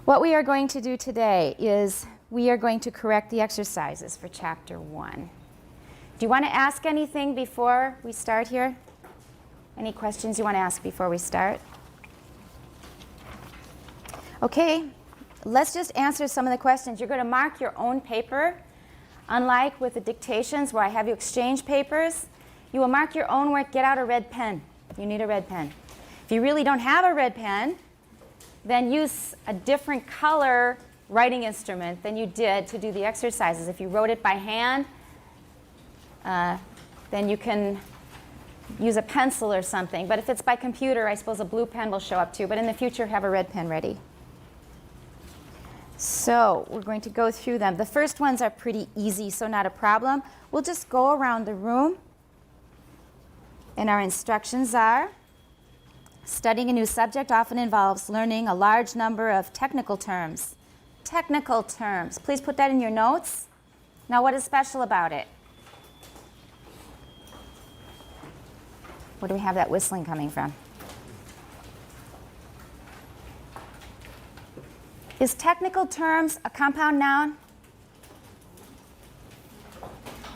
What we are going to do today is we are going to correct the exercises for Chapter 1. Do you want to ask anything before we start here? Any questions you want to ask before we start? Okay, let's just answer some of the questions. You're going to mark your own paper. Unlike with the dictations where I have you exchange papers, you will mark your own work. Get out a red pen. You need a red pen. If you really don't have a red pen, then use a different color writing instrument than you did to do the exercises. If you wrote it by hand, then you can use a pencil or something. But if it's by computer, I suppose a blue pen will show up too. But in the future, have a red pen ready. So we're going to go through them. The first ones are pretty easy, so not a problem. We'll just go around the room. And our instructions are, studying a new subject often involves learning a large number of technical terms. Technical terms. Please put that in your notes. Now, what is special about it? Where do we have that whistling coming from? Is technical terms a compound noun?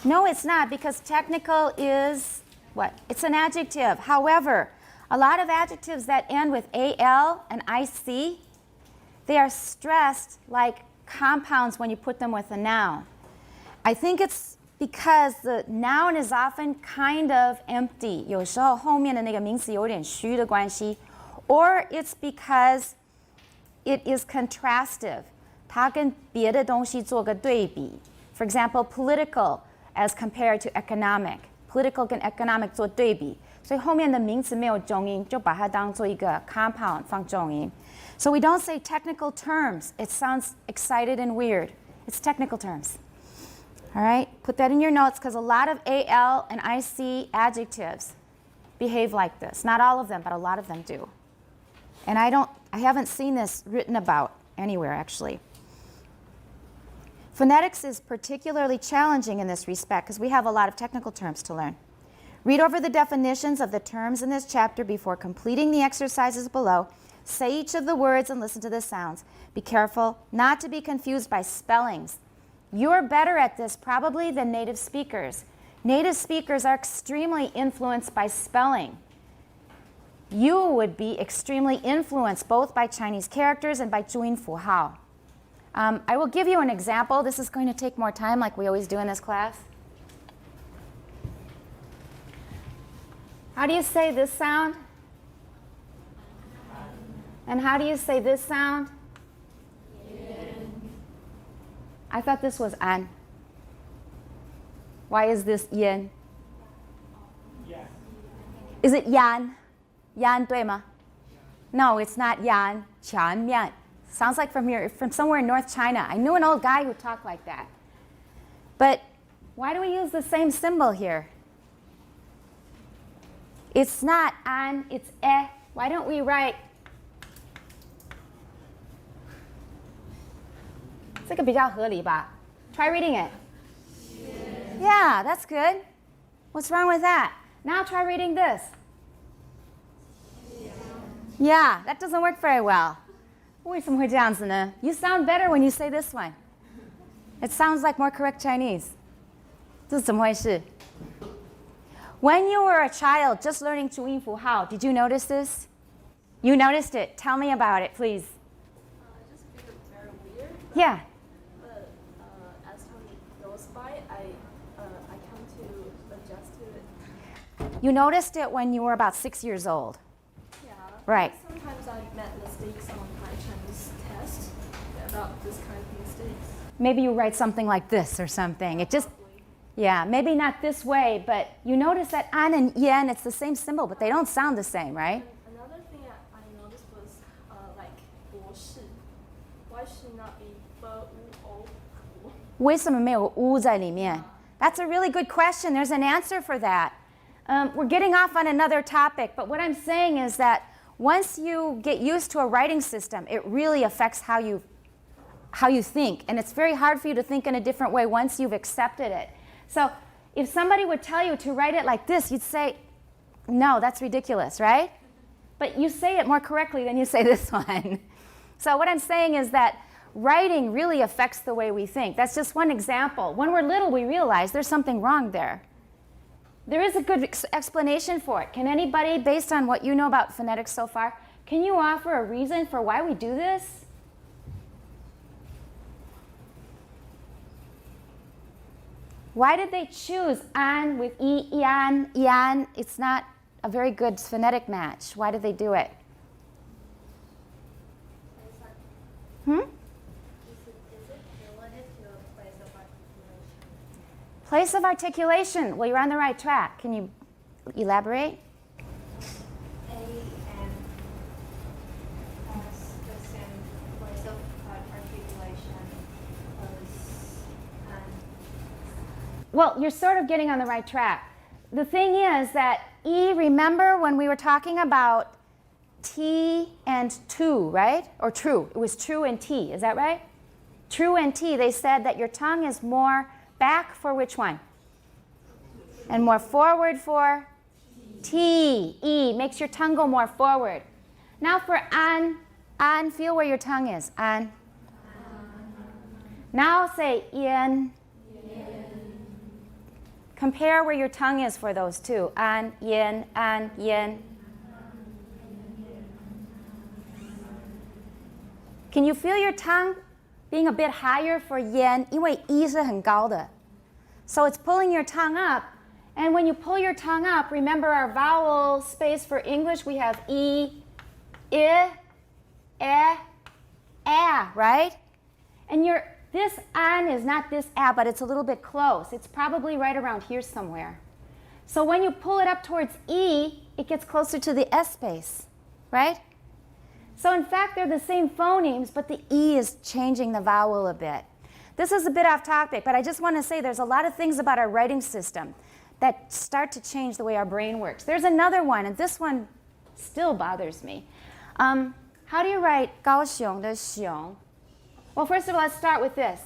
No, it's not, because technical is what? It's an adjective. However, a lot of adjectives that end with al and ic, they are stressed like compounds when you put them with a noun. I think it's because the noun is often kind of empty. 有时候后面的那个名词有点虚的关系. Or it's because it is contrastive. 它跟别的东西做个对比. For example, political as compared to economic. Political 跟 economic 做对比. 所以后面的名词没有重音，就把它当做一个 compound 放重音. So we don't say technical terms. It sounds excited and weird. It's technical terms. All right? Put that in your notes, because a lot of al and ic adjectives behave like this. Not all of them, but a lot of them do. And I haven't seen this written about anywhere, actually. Phonetics is particularly challenging in this respect because we have a lot of technical terms to learn. Read over the definitions of the terms in this chapter before completing the exercises below. Say each of the words and listen to the sounds. Be careful not to be confused by spellings. You're better at this probably than native speakers. Native speakers are extremely influenced by spelling. You would be extremely influenced both by Chinese characters and by 注音符号. I will give you an example. This is going to take more time like we always do in this class. How do you say this sound? And how do you say this sound? Yin. I thought this was an. Why is this yin? Yes. Is it yan? Yan 对吗? No, it's not yan. 全面. Sounds like from somewhere in North China. I knew an old guy who talked like that. But why do we use the same symbol here? It's not an, it's e. Why don't we write? 这个比较合理吧? Try reading it. Yeah, that's good. What's wrong with that? Now try reading this. Yeah, that doesn't work very well. 为什么会这样子呢? You sound better when you say this one. It sounds like more correct Chinese. 这是怎么回事? When you were a child just learning 注音符号, did you notice this? You noticed it. Tell me about it, please. I just feel it very weird. Yeah. But as time goes by, I come to adjust to it. You noticed it when you were about 6 years old. Yeah. Right. Sometimes I make mistakes on my Chinese test about this kind of mistakes. Maybe you write something like this or something. It just, yeah, maybe not this way, but you notice that an and yen, it's the same symbol, but they don't sound the same, right? Another thing I noticed was like 博士. Why should not be 博士o? 为什么没有乌在里面? That's a really good question. There's an answer for that. We're getting off on another topic, but what I'm saying is that once you get used to a writing system, it really affects how you think, and it's very hard for you to think in a different way once you've accepted it. So if somebody would tell you to write it like this, you'd say, no, that's ridiculous, right? But you say it more correctly than you say this one. So what I'm saying is that writing really affects the way we think. That's just one example. When we're little, we realize there's something wrong there. There is a good explanation for it. Can anybody, based on what you know about phonetics so far, can you offer a reason for why we do this? Why did they choose an with ian, ian? It's not a very good phonetic match. Why did they do it? Hmm? Is it related to a place of articulation? Place of articulation. Well, you're on the right track. Can you elaborate? A and has the same place of articulation as an. Well, you're sort of getting on the right track. The thing is that E, remember when we were talking about T and to, right? Or true. It was true and T. Is that right? True and T, they said that your tongue is more back for which one? And more forward for T. E makes your tongue go more forward. Now for an, feel where your tongue is. An. Now say yin. Compare where your tongue is for those two. An, yin, an, yin. Can you feel your tongue being a bit higher for yin? 因为 E 是很高的. So it's pulling your tongue up. And when you pull your tongue up, remember our vowel space for English, we have E, I, right? And this an is not this a, but it's a little bit close. It's probably right around here somewhere. So when you pull it up towards E, it gets closer to the S space, right? So in fact, they're the same phonemes, but the E is changing the vowel a bit. This is a bit off topic, but I just want to say there's a lot of things about our writing system that start to change the way our brain works. There's another one, and this one still bothers me. How do you write 高雄的雄? Well, first of all, let's start with this.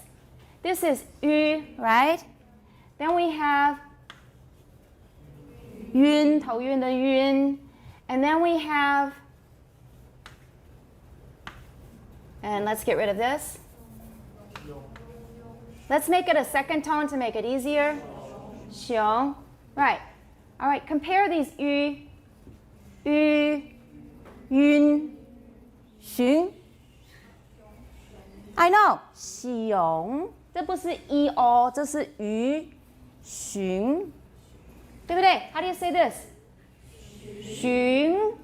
This is ü, right? Then we have 晕, 头晕的晕. And then we have, and let's get rid of this. Let's make it a second tone to make it easier. 雄. Right. All right, compare these ü, yun, xun. I know. 雄. 这不是 e o, 这是 ü, xun. 对不对? How do you say this? xun.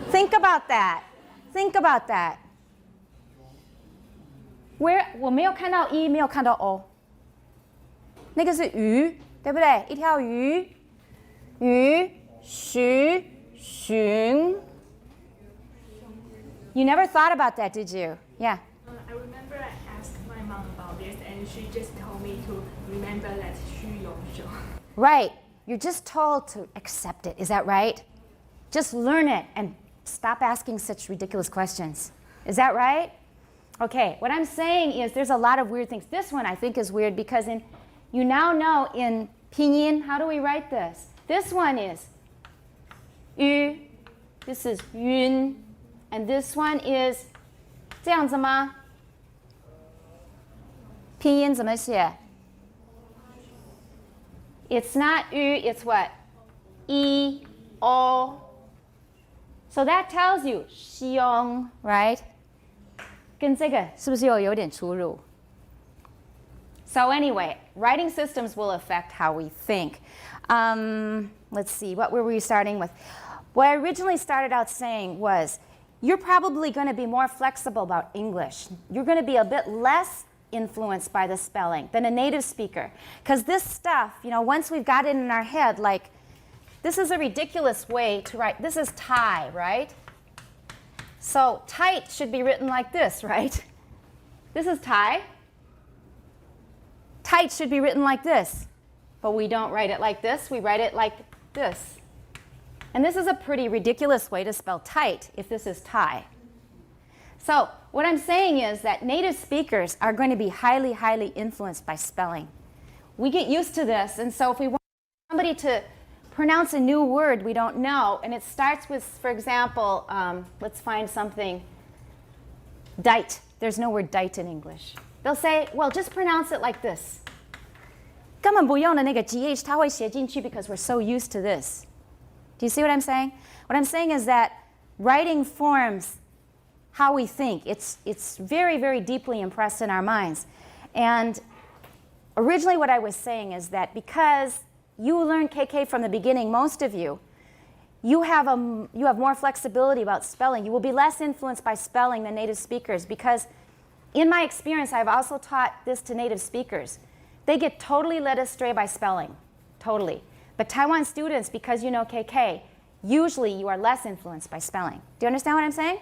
Think about that. Think about that. Where 我没有看到 e, 没有看到 o. 那个是鱼，对不对？一条鱼，鱼，徐，寻。You never thought about that, did you? Yeah. I remember I asked my mom about this, and she just told me to remember that 虚有者. Right. You're just told to accept it. Is that right? Just learn it and stop asking such ridiculous questions. Is that right? Okay. What I'm saying is there's a lot of weird things. This one I think is weird because you now know in pinyin, how do we write this? This one is yu, this is yun, and this one is 这样子吗？拼音怎么写？ It's not yu, it's what? E, o. So that tells you 凶, right? 跟这个是不是有点出入？ So anyway, writing systems will affect how we think. Let's see, what were we starting with? What I originally started out saying was, you're probably going to be more flexible about English. You're going to be a bit less influenced by the spelling than a native speaker. Because this stuff, once we've got it in our head, like, this is a ridiculous way to write. This is tie, right? So tight should be written like this, right? This is tie. Tight should be written like this, but we don't write it like this. We write it like this. And this is a pretty ridiculous way to spell tight if this is tie. So what I'm saying is that native speakers are going to be highly, highly influenced by spelling. We get used to this, and so if we want somebody to pronounce a new word we don't know, and it starts with, for example, let's find something, dite. There's no word dite in English. They'll say, well, just pronounce it like this. 根本不用的那个 GH 它会写进去 because we're so used to this. Do you see what I'm saying? What I'm saying is that writing forms how we think. It's very, very deeply impressed in our minds. And originally what I was saying is that because you learned KK from the beginning, most of you, you have more flexibility about spelling. You will be less influenced by spelling than native speakers because in my experience, I've also taught this to native speakers. They get totally led astray by spelling, totally. But Taiwan students, because you know KK, usually you are less influenced by spelling. Do you understand what I'm saying?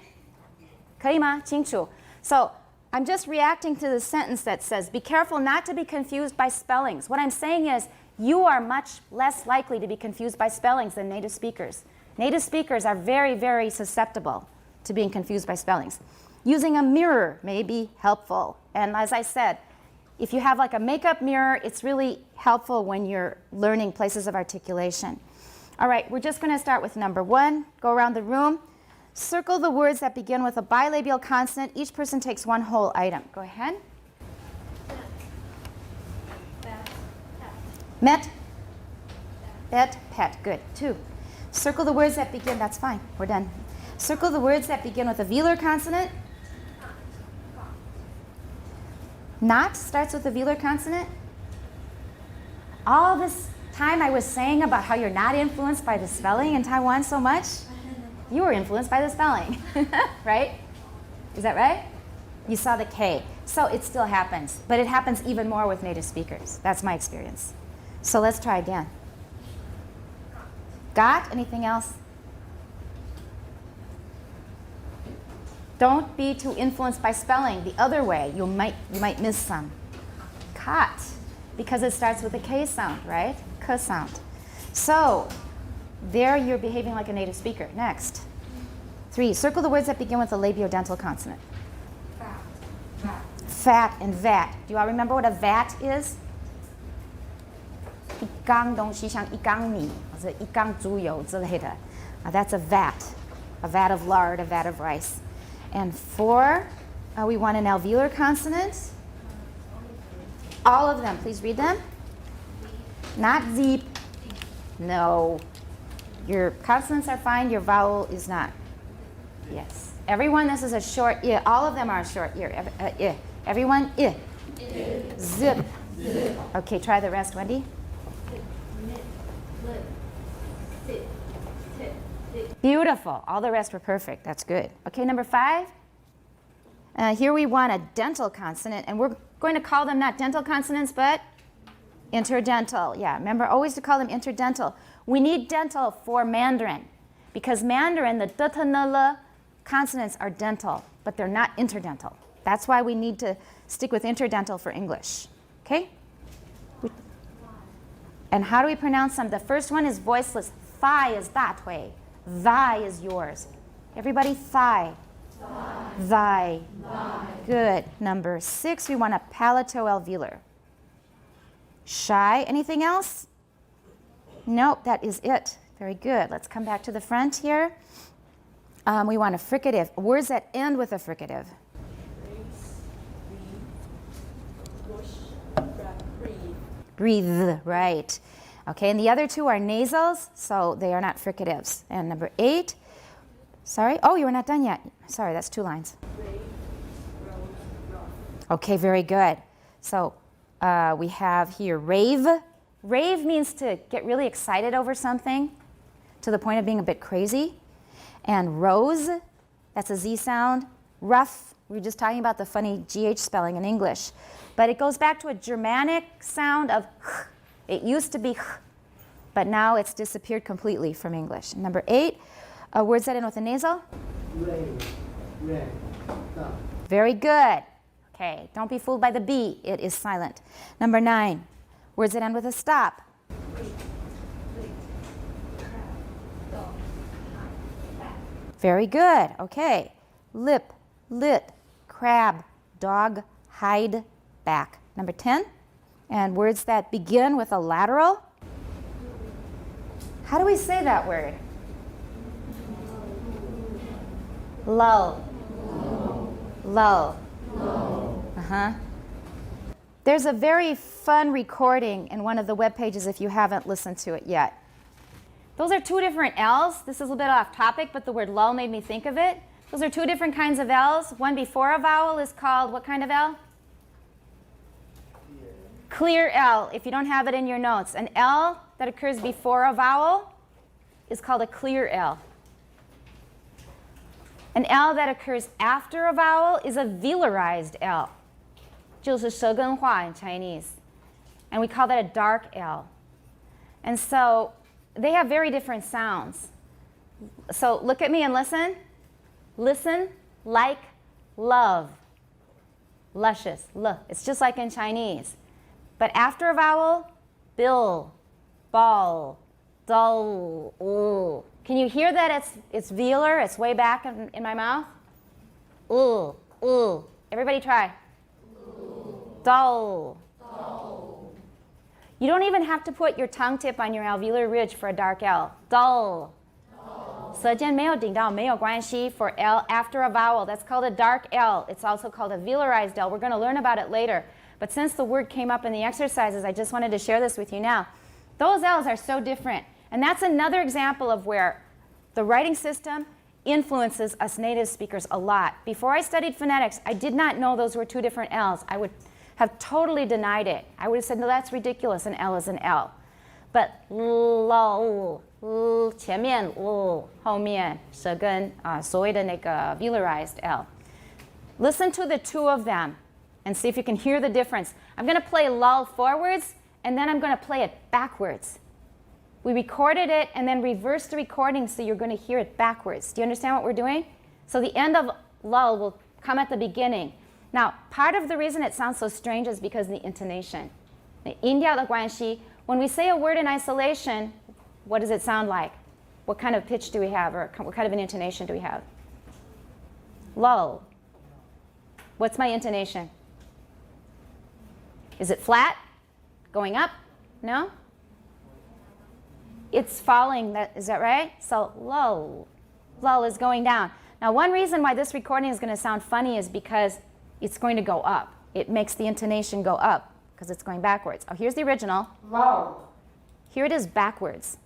可以吗？清楚? So I'm just reacting to the sentence that says, be careful not to be confused by spellings. What I'm saying is, you are much less likely to be confused by spellings than native speakers. Native speakers are very, very susceptible to being confused by spellings. Using a mirror may be helpful. And as I said, if you have like a makeup mirror, it's really helpful when you're learning places of articulation. All right, we're just going to start with number 1. Go around the room. Circle the words that begin with a bilabial consonant. Each person takes one whole item. Go ahead. Met, bet, pet. Good. 2. Circle the words that begin. That's fine. We're done. Circle the words that begin with a velar consonant. Not starts with a velar consonant. All this time I was saying about how you're not influenced by the spelling in Taiwan so much, you were influenced by the spelling, right? Is that right? You saw the K. So it still happens, but it happens even more with native speakers. That's my experience. So let's try again. Got? Anything else? Don't be too influenced by spelling the other way. You might miss some. Caught, because it starts with a K sound, right? K sound. So there you're behaving like a native speaker. Next. 3. Circle the words that begin with a labiodental consonant. Fat and vat. Do you all remember what a vat is? 一缸东西像一缸米或者一缸猪油之类的. That's a vat. A vat of lard, a vat of rice. And 4, we want an alveolar consonant. All of them. Please read them. Not zeep. No. Your consonants are fine. Your vowel is not. Yes. Everyone, this is a short I. All of them are a short I. Everyone, I. Zip. Okay, try the rest, Wendy. Beautiful. All the rest were perfect. That's good. Okay, number 5. Here we want a dental consonant, and we're going to call them not dental consonants, but interdental. Yeah, remember always to call them interdental. We need dental for Mandarin, because Mandarin, the d, t, n, l consonants are dental, but they're not interdental. That's why we need to stick with interdental for English. Okay? And how do we pronounce them? The first one is voiceless. Thigh is that way. Thy is yours. Everybody, thigh. Thy. Good. Number 6, we want a palatoalveolar. Shy. Anything else? Nope, that is it. Very good. Let's come back to the front here. We want a fricative. Words that end with a fricative. Breathe, right. Okay, and the other 2 are nasals, so they are not fricatives. And number 8, sorry. Oh, you were not done yet. Sorry, that's 2 lines. Okay, very good. So we have here rave. Rave means to get really excited over something to the point of being a bit crazy. And rose, that's a Z sound. Rough, we were just talking about the funny GH spelling in English. But it goes back to a Germanic sound of h. It used to be h, but now it's disappeared completely from English. Number 8, words that end with a nasal. Very good. Okay, don't be fooled by the B. It is silent. Number 9, words that end with a stop. Very good. Okay. Lip, lit, crab, dog, hide, back. Number 10. And words that begin with a lateral. How do we say that word? Lull. Lull. Uh-huh. There's a very fun recording in one of the web pages if you haven't listened to it yet. Those are two different L's. This is a bit off topic, but the word lull made me think of it. Those are two different kinds of L's. One before a vowel is called what kind of L? Clear L, if you don't have it in your notes. An L that occurs before a vowel is called a clear L. An L that occurs after a vowel is a velarized L. 就是舌根化 in Chinese. And we call that a dark L. And so they have very different sounds. So look at me and listen. Listen, like, love. Luscious, l. It's just like in Chinese. But after a vowel, bill, ball, dull, ooh. Can you hear that it's velar? It's way back in my mouth? Ooh, ooh. Everybody try. Dull. Dull. You don't even have to put your tongue tip on your alveolar ridge for a dark L. Dull. 舌尖没有顶到没有关系 for L after a vowel. That's called a dark L. It's also called a velarized L. We're going to learn about it later. But since the word came up in the exercises, I just wanted to share this with you now. Those L's are so different. And that's another example of where the writing system influences us native speakers a lot. Before I studied phonetics, I did not know those were two different L's. I would have totally denied it. I would have said, no, that's ridiculous. An L is an L. But l, 前面 l 后面舌根所谓的那个 velarized L. Listen to the two of them and see if you can hear the difference. I'm going to play lull forwards and then I'm going to play it backwards. We recorded it and then reversed the recording so you're going to hear it backwards. Do you understand what we're doing? So the end of lull will come at the beginning. Now, part of the reason it sounds so strange is because of the intonation. 音调的关系, when we say a word in isolation, what does it sound like? What kind of pitch do we have, or what kind of an intonation do we have? Lull. What's my intonation? Is it flat? Going up? No? It's falling, is that right? So lull. Lull is going down. Now, one reason why this recording is going to sound funny is because it's going to go up. It makes the intonation go up because it's going backwards. Oh, here's the original. Lull. Here it is backwards.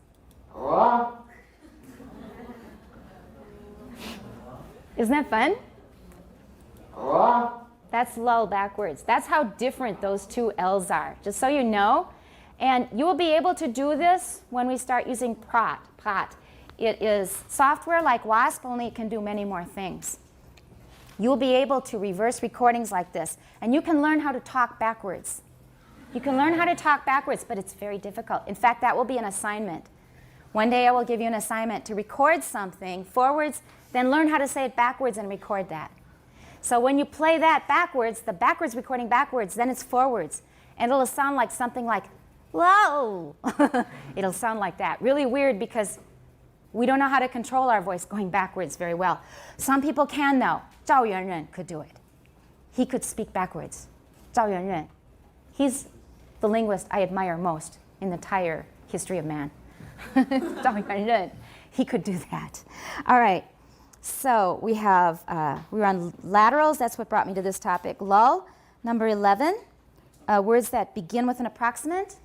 Isn't that fun? That's lull backwards. That's how different those two L's are, just so you know. And you will be able to do this when we start using Prat. It is software like WASP, only it can do many more things. You'll be able to reverse recordings like this, and you can learn how to talk backwards. You can learn how to talk backwards, but it's very difficult. In fact, that will be an assignment. One day I will give you an assignment to record something forwards, then learn how to say it backwards and record that. So when you play that backwards, the backwards recording backwards, then it's forwards. And it'll sound like something like, whoa! It'll sound like that. Really weird because we don't know how to control our voice going backwards very well. Some people can, though. Zhao Yuanren could do it. He could speak backwards. Zhao Yuanren. He's the linguist I admire most in the entire history of man. Zhao Yuanren. He could do that. All right. So we have, we were on laterals. That's what brought me to this topic. Lull. Number 11. Words that begin with an approximant.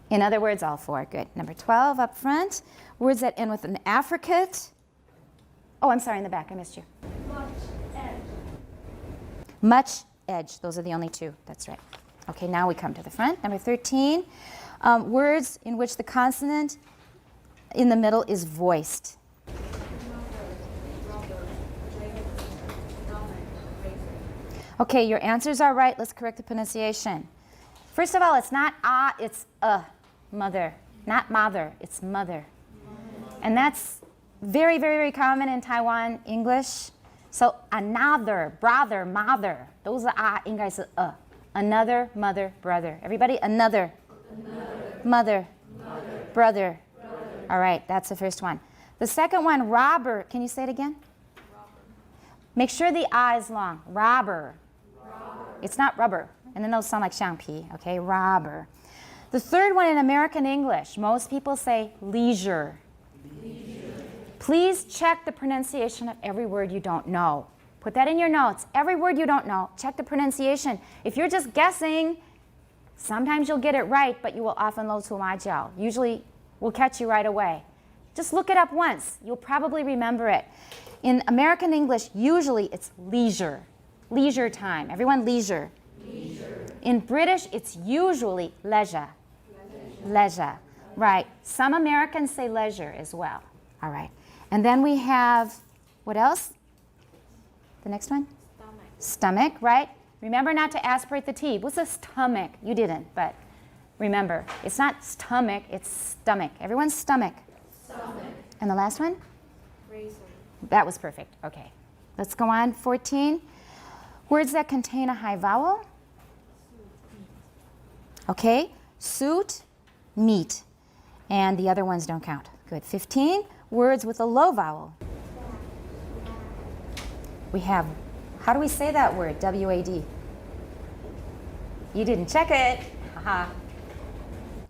In other words, all four. Good. Number 12 up front. Words that end with an affricate. Oh, I'm sorry, in the back. I missed you. Much edge. Much edge. Those are the only two. That's right. Okay, now we come to the front. Number 13. Words in which the consonant in the middle is voiced. Okay, your answers are right. Let's correct the pronunciation. First of all, it's not ah, it's mother. Not mother, it's mother. And that's very, very, very common in Taiwan English. So another, brother, mother. Those are ah, 应该是 Another, mother, brother. Everybody, another. Mother. Brother. All right, that's the first one. The second one, robber. Can you say it again? Make sure the ah is long. Robber. It's not rubber. And then they'll sound like 橡皮, okay? Robber. The third one in American English, most people say leisure. Please check the pronunciation of every word you don't know. Put that in your notes. Every word you don't know, check the pronunciation. If you're just guessing, sometimes you'll get it right, but you will often 露出马脚. Usually, we'll catch you right away. Just look it up once. You'll probably remember it. In American English, usually it's leisure. Leisure time. Everyone, leisure. Leisure. In British, it's usually leisure. Leisure. Right. Some Americans say leisure as well. All right. And then we have, what else? The next one? Stomach, right? Remember not to aspirate the T. What's a stomach? You didn't, but remember, it's not stomach, it's stomach. Everyone's stomach. Stomach. And the last one? Razor. That was perfect. Okay. Let's go on. 14. Words that contain a high vowel. Okay. Suit, meat. And the other ones don't count. Good. 15. Words with a low vowel. We have, how do we say that word? W-A-D. You didn't check it. Haha.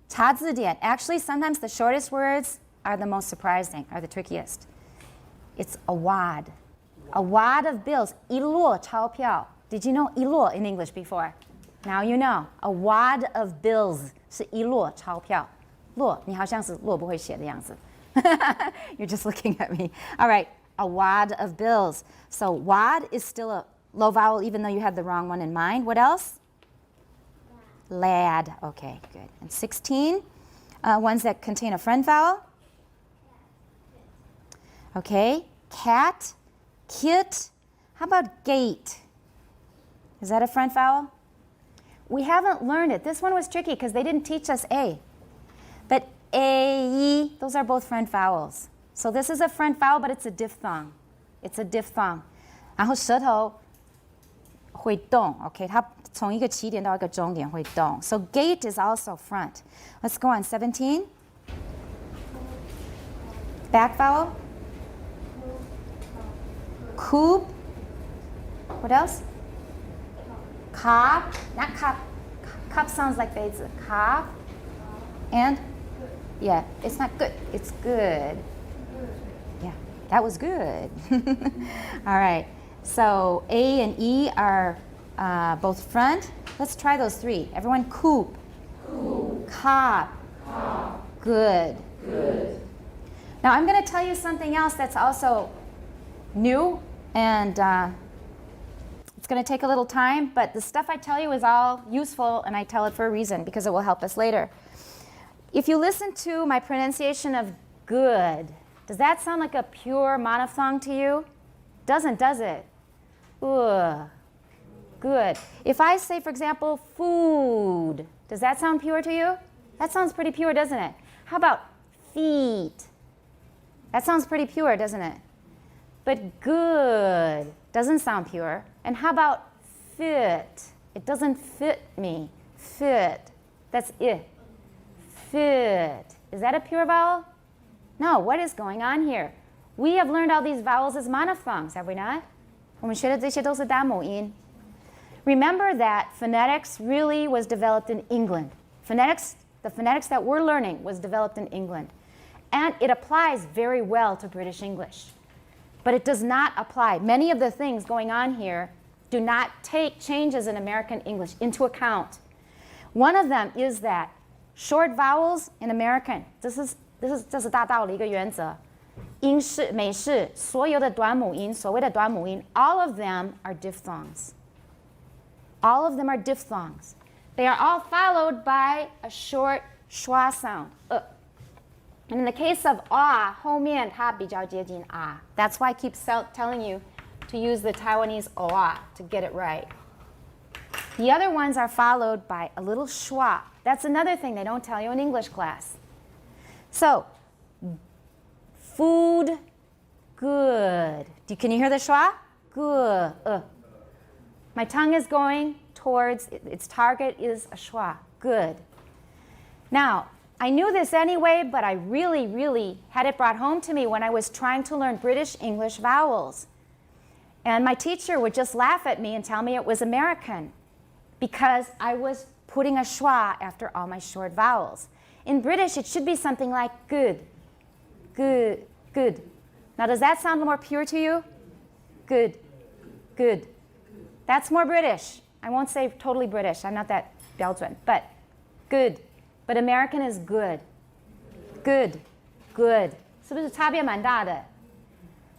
查字典. Actually, sometimes the shortest words are the most surprising, are the trickiest. It's a wad. A wad of bills. 一摞钞票. Did you know 一摞 in English before? Now you know. A wad of bills 是一摞钞票. 摞, 你好像是摞不会写的样子. You're just looking at me. All right. A wad of bills. So wad is still a low vowel even though you had the wrong one in mind. What else? Lad. Okay, good. And 16, ones that contain a front vowel. Okay, cat, kit. How about gate? Is that a front vowel? We haven't learned it. This one was tricky because they didn't teach us A. But A, E, those are both front vowels. So this is a front vowel, but it's a diphthong. It's a diphthong. 然后舌头会动, okay? 它从一个起点到一个终点会动. So gate is also front. Let's go on. 17. Back vowel. Coop. What else? Cop. Not cop. Cop sounds like 杯子. Cop. And? Yeah, it's not good. It's good. Yeah, that was good. All right. So A and E are both front. Let's try those three. Everyone, coop. Coop. Cop. Cop. Good. Good. Now I'm going to tell you something else that's also new, and it's going to take a little time, but the stuff I tell you is all useful, and I tell it for a reason because it will help us later. If you listen to my pronunciation of good, does that sound like a pure monophthong to you? Doesn't, does it? Ugh. Good. If I say, for example, food, does that sound pure to you? That sounds pretty pure, doesn't it? How about feet? That sounds pretty pure, doesn't it? But good doesn't sound pure. And how about fit? It doesn't fit me. Fit. That's it. Fit. Is that a pure vowel? No. What is going on here? We have learned all these vowels as monophthongs, have we not? 我们学的这些都是单母音. Remember that phonetics really was developed in England. Phonetics, the phonetics that we're learning was developed in England. And it applies very well to British English. But it does not apply. Many of the things going on here do not take changes in American English into account. One of them is that short vowels in American, 这是大道理一个原则。英式、美式所有的短母音，所谓的短母音 all of them are diphthongs. All of them are diphthongs. They are all followed by a short schwa sound. And in the case of ah, 后面它比较接近啊. That's why I keep telling you to use the Taiwanese oa to get it right. The other ones are followed by a little schwa. That's another thing they don't tell you in English class. So, food, good. Can you hear the schwa? Good. My tongue is going towards, its target is a schwa. Good. Now, I knew this anyway, but I really, really had it brought home to me when I was trying to learn British English vowels. And my teacher would just laugh at me and tell me it was American because I was putting a schwa after all my short vowels. In British, it should be something like good, good, good. Now, does that sound more pure to you? Good, good. That's more British. I won't say totally British. I'm not that 标准, but good. But American is good, good, good. 是不是差别蛮大的?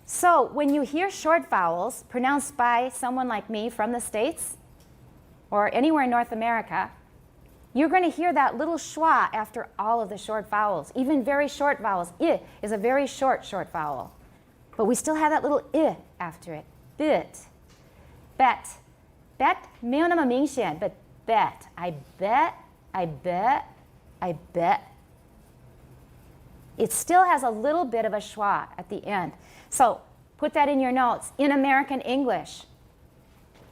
So when you hear short vowels pronounced by someone like me from the States or anywhere in North America, you're going to hear that little schwa after all of the short vowels, even very short vowels. I is a very short vowel. But we still have that little I after it. Bit. Bet. Bet 没有那么明显, but bet. I bet, I bet, I bet. It still has a little bit of a schwa at the end. So put that in your notes. In American English,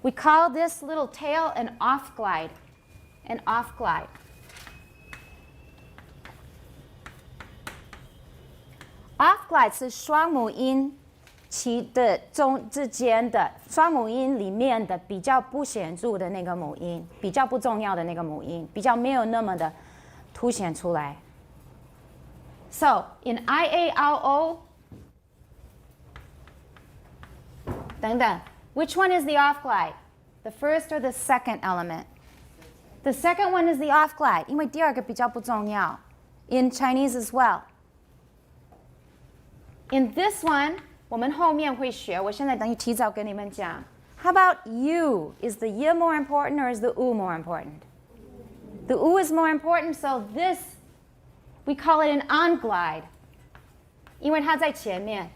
we call this little tail an off glide. An off glide. Off glide 是双母音之间的双母音里面的比较不显著的那个母音，比较不重要的那个母音，比较没有那么的凸显出来。So in I A R O 等等 which one is the off glide? The first or the second element? The second one is the off glide, 因为第二个比较不重要。In Chinese as well. In this one, 我们后面会学，我现在等于提早跟你们讲。How about you? Is the y more important or is the u more important? The u is more important, so this, we call it an on glide, 因为它在前面。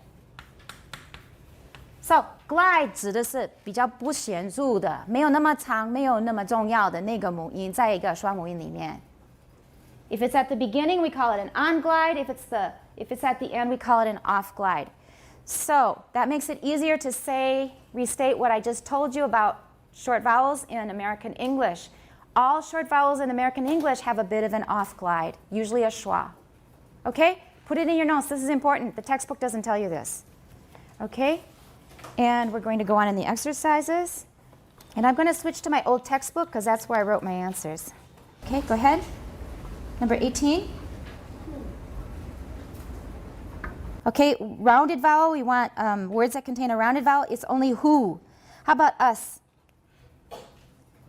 So glide 指的是比较不显著的，没有那么长，没有那么重要的那个母音，在一个双母音里面。If it's at the beginning, we call it an on glide. If it's at the end, we call it an off glide. So that makes it easier to restate what I just told you about short vowels in American English. All short vowels in American English have a bit of an off glide, usually a schwa. Okay? Put it in your notes. This is important. The textbook doesn't tell you this. Okay? And we're going to go on in the exercises. And I'm going to switch to my old textbook because that's where I wrote my answers. Okay, go ahead. Number 18. Okay, rounded vowel. We want words that contain a rounded vowel. It's only who. How about us?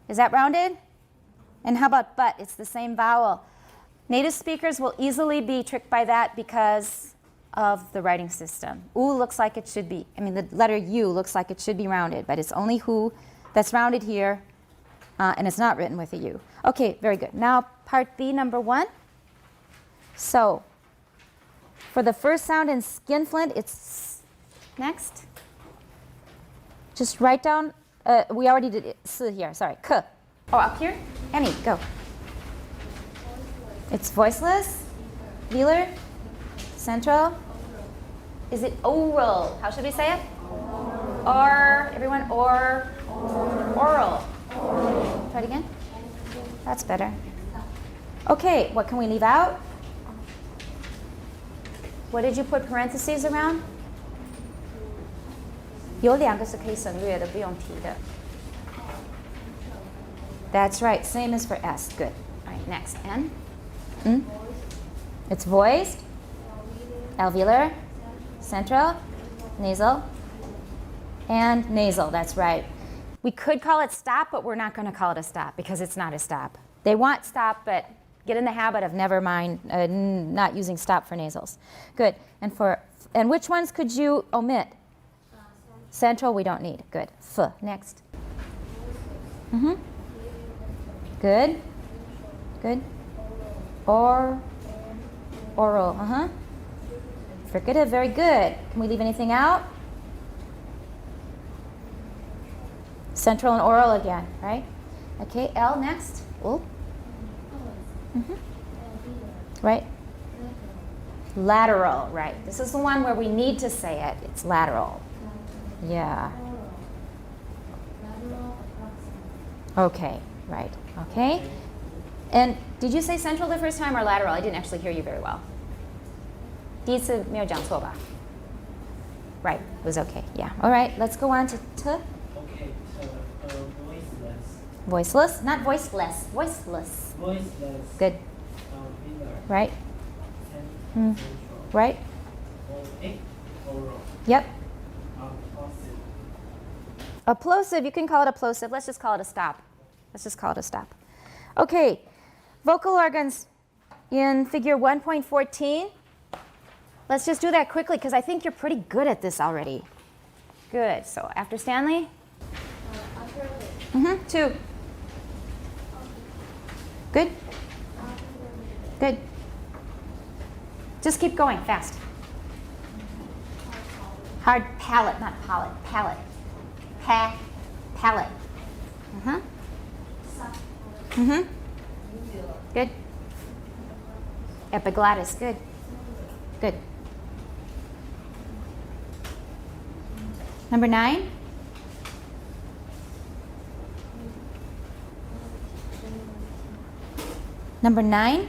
Is that rounded? And how about but? It's the same vowel. Native speakers will easily be tricked by that because of the writing system. U looks like it should be, the letter U looks like it should be rounded, but it's only who that's rounded here, and it's not written with a U. Okay, very good. Now, part B, number 1. So, for the first sound in skinflint, it's next. Just write down, we already did it, here, sorry, k. Oh, up here? Annie, go. It's voiceless, velar, central. Is it oral? How should we say it? Or, everyone, or, oral. Try it again. That's better. Okay, what can we leave out? What did you put parentheses around? 有两个是可以省略的，不用提的。That's right, same as for S. Good. All right, next. N. It's voiced, alveolar, central, nasal, and nasal. That's right. We could call it stop, but we're not going to call it a stop because it's not a stop. They want stop, but get in the habit of not using stop for nasals. Good. And which ones could you omit? Central we don't need. Good. F. Next. Good. Good. Oral. Fricative. Very good. Can we leave anything out? Central and oral again, right? Okay. L. Next. Ooh. Right? Lateral, right. This is the one where we need to say it. It's lateral. Yeah. Okay, right. Okay. And did you say central the first time or lateral? I didn't actually hear you very well. 第一次没有讲错吧? Right, it was okay. Yeah. All right, let's go on to Okay, so voiceless. Voiceless, not voiceless, voiceless. Voiceless. Good, Winner. right? Central. Right? Oral. Yep. Applosive. Applosive, you can call it applosive. Let's just call it a stop. Let's just call it a stop. Okay, vocal organs in figure 1.14. Let's just do that quickly because I think you're pretty good at this already. Good, so after Stanley? After 2. Good? Good. Just keep going, fast. Hard palate, not palate, palate. Palate. Good. Epiglottis, good. Good. Number 9. Number 9.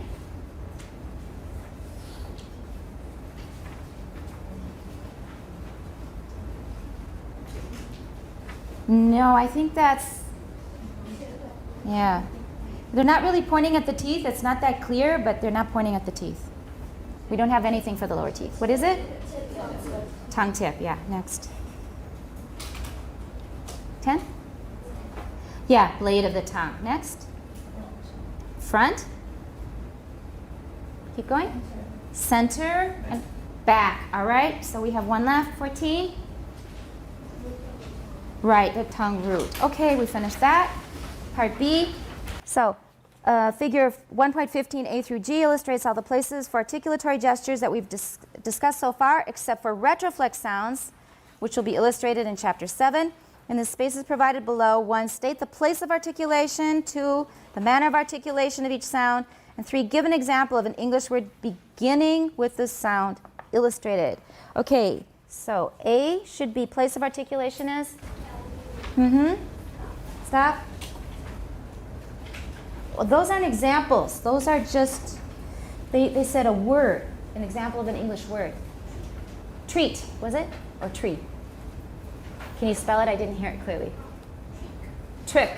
No, I think that's, yeah. They're not really pointing at the teeth. It's not that clear, but they're not pointing at the teeth. We don't have anything for the lower teeth. What is it? Tongue tip, yeah, next. 10? Yeah, blade of the tongue. Next. Front. Keep going. Center and back, all right? So we have one left, 14. Right, the tongue root. Okay, we finished that. Part B. So, figure 1.15 A through G illustrates all the places for articulatory gestures that we've discussed so far, except for retroflex sounds, which will be illustrated in Chapter 7. In the spaces provided below, 1, state the place of articulation, 2, the manner of articulation of each sound, and 3, give an example of an English word beginning with the sound illustrated. Okay, so A should be place of articulation is? Stop. Well, those aren't examples. Those are just, they said a word, an example of an English word. Treat, was it? Or tree? Can you spell it? I didn't hear it clearly. Trick.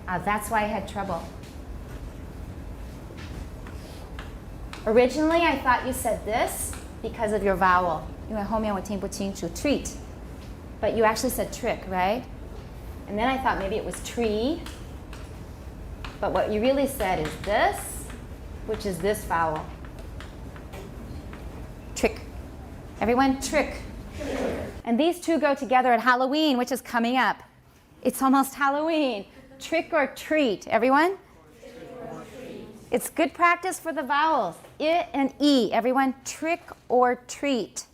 That's why I had trouble. Originally, I thought you said this because of your vowel. 因为后面我听不清楚 treat. But you actually said trick, right? And then I thought maybe it was tree. But what you really said is this, which is this vowel. Trick. Everyone, trick. And these two go together at Halloween, which is coming up. It's almost Halloween. Trick or treat. Everyone? It's good practice for the vowels. I and E. Everyone, trick or treat.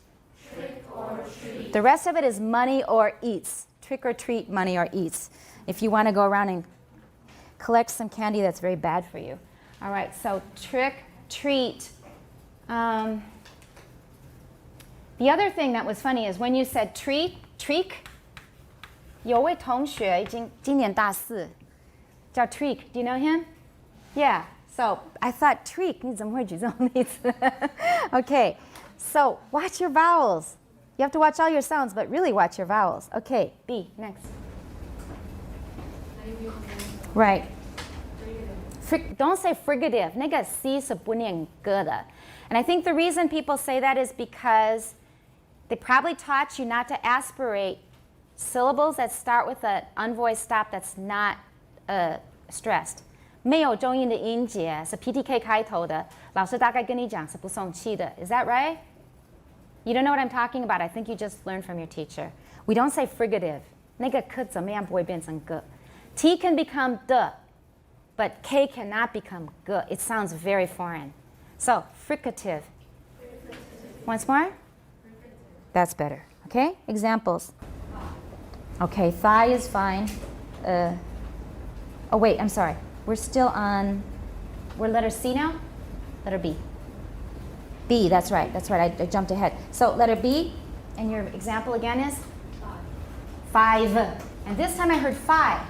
Trick or treat. The rest of it is money or eats. Trick or treat, money or eats. If you want to go around and collect some candy that's very bad for you. All right, so trick, treat. The other thing that was funny is when you said treat, treat. 有位同学今年大四，叫 Treek. Do you know him? Yeah. So I thought Treek. 你怎么会举这种例子？ Okay. So watch your vowels. You have to watch all your sounds, but really watch your vowels. Okay. B. Next. Right. Don't say fricative. 那个 C 是不念歌的. And I think the reason people say that is because they probably taught you not to aspirate syllables that start with an unvoiced stop that's not stressed. 没有重音的音节是 PTK 开头的，老师大概跟你讲是不送气的. Is that right? You don't know what I'm talking about. I think you just learned from your teacher. We don't say fricative. 那个 k 怎么样不会变成 g? T can become d, but K cannot become g. It sounds very foreign. So, fricative. Once more? That's better. Okay? Examples. Okay, thigh is fine. Oh, wait, I'm sorry. We're still on, we're letter C now? Letter B. B, that's right. That's right. I jumped ahead. So, letter B, and your example again is? 5. And this time I heard 5.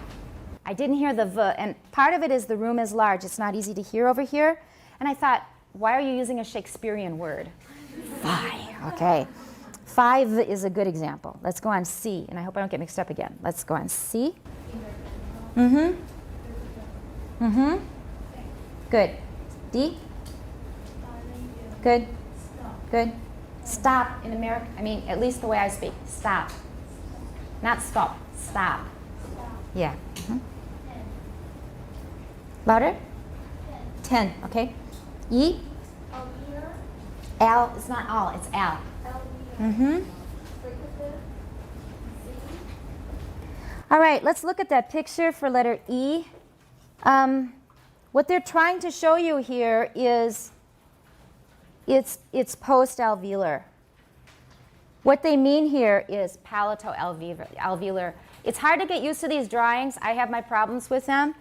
I didn't hear the V, and part of it is the room is large. It's not easy to hear over here. And I thought, why are you using a Shakespearean word? 5, okay. 5 is a good example. Let's go on C, and I hope I don't get mixed up again. Let's go on C. Mm-hmm. Good. D? Good. Good. Stop in America. I mean, at least the way I speak. Stop. Not stop. Stop. Yeah. Mm-hmm. Louder? 10. Okay. E? L. It's not all. It's L. Mm-hmm. All right. Let's look at that picture for letter E. What they're trying to show you here is it's post-alveolar. What they mean here is palato-alveolar. It's hard to get used to these drawings. I have my problems with them.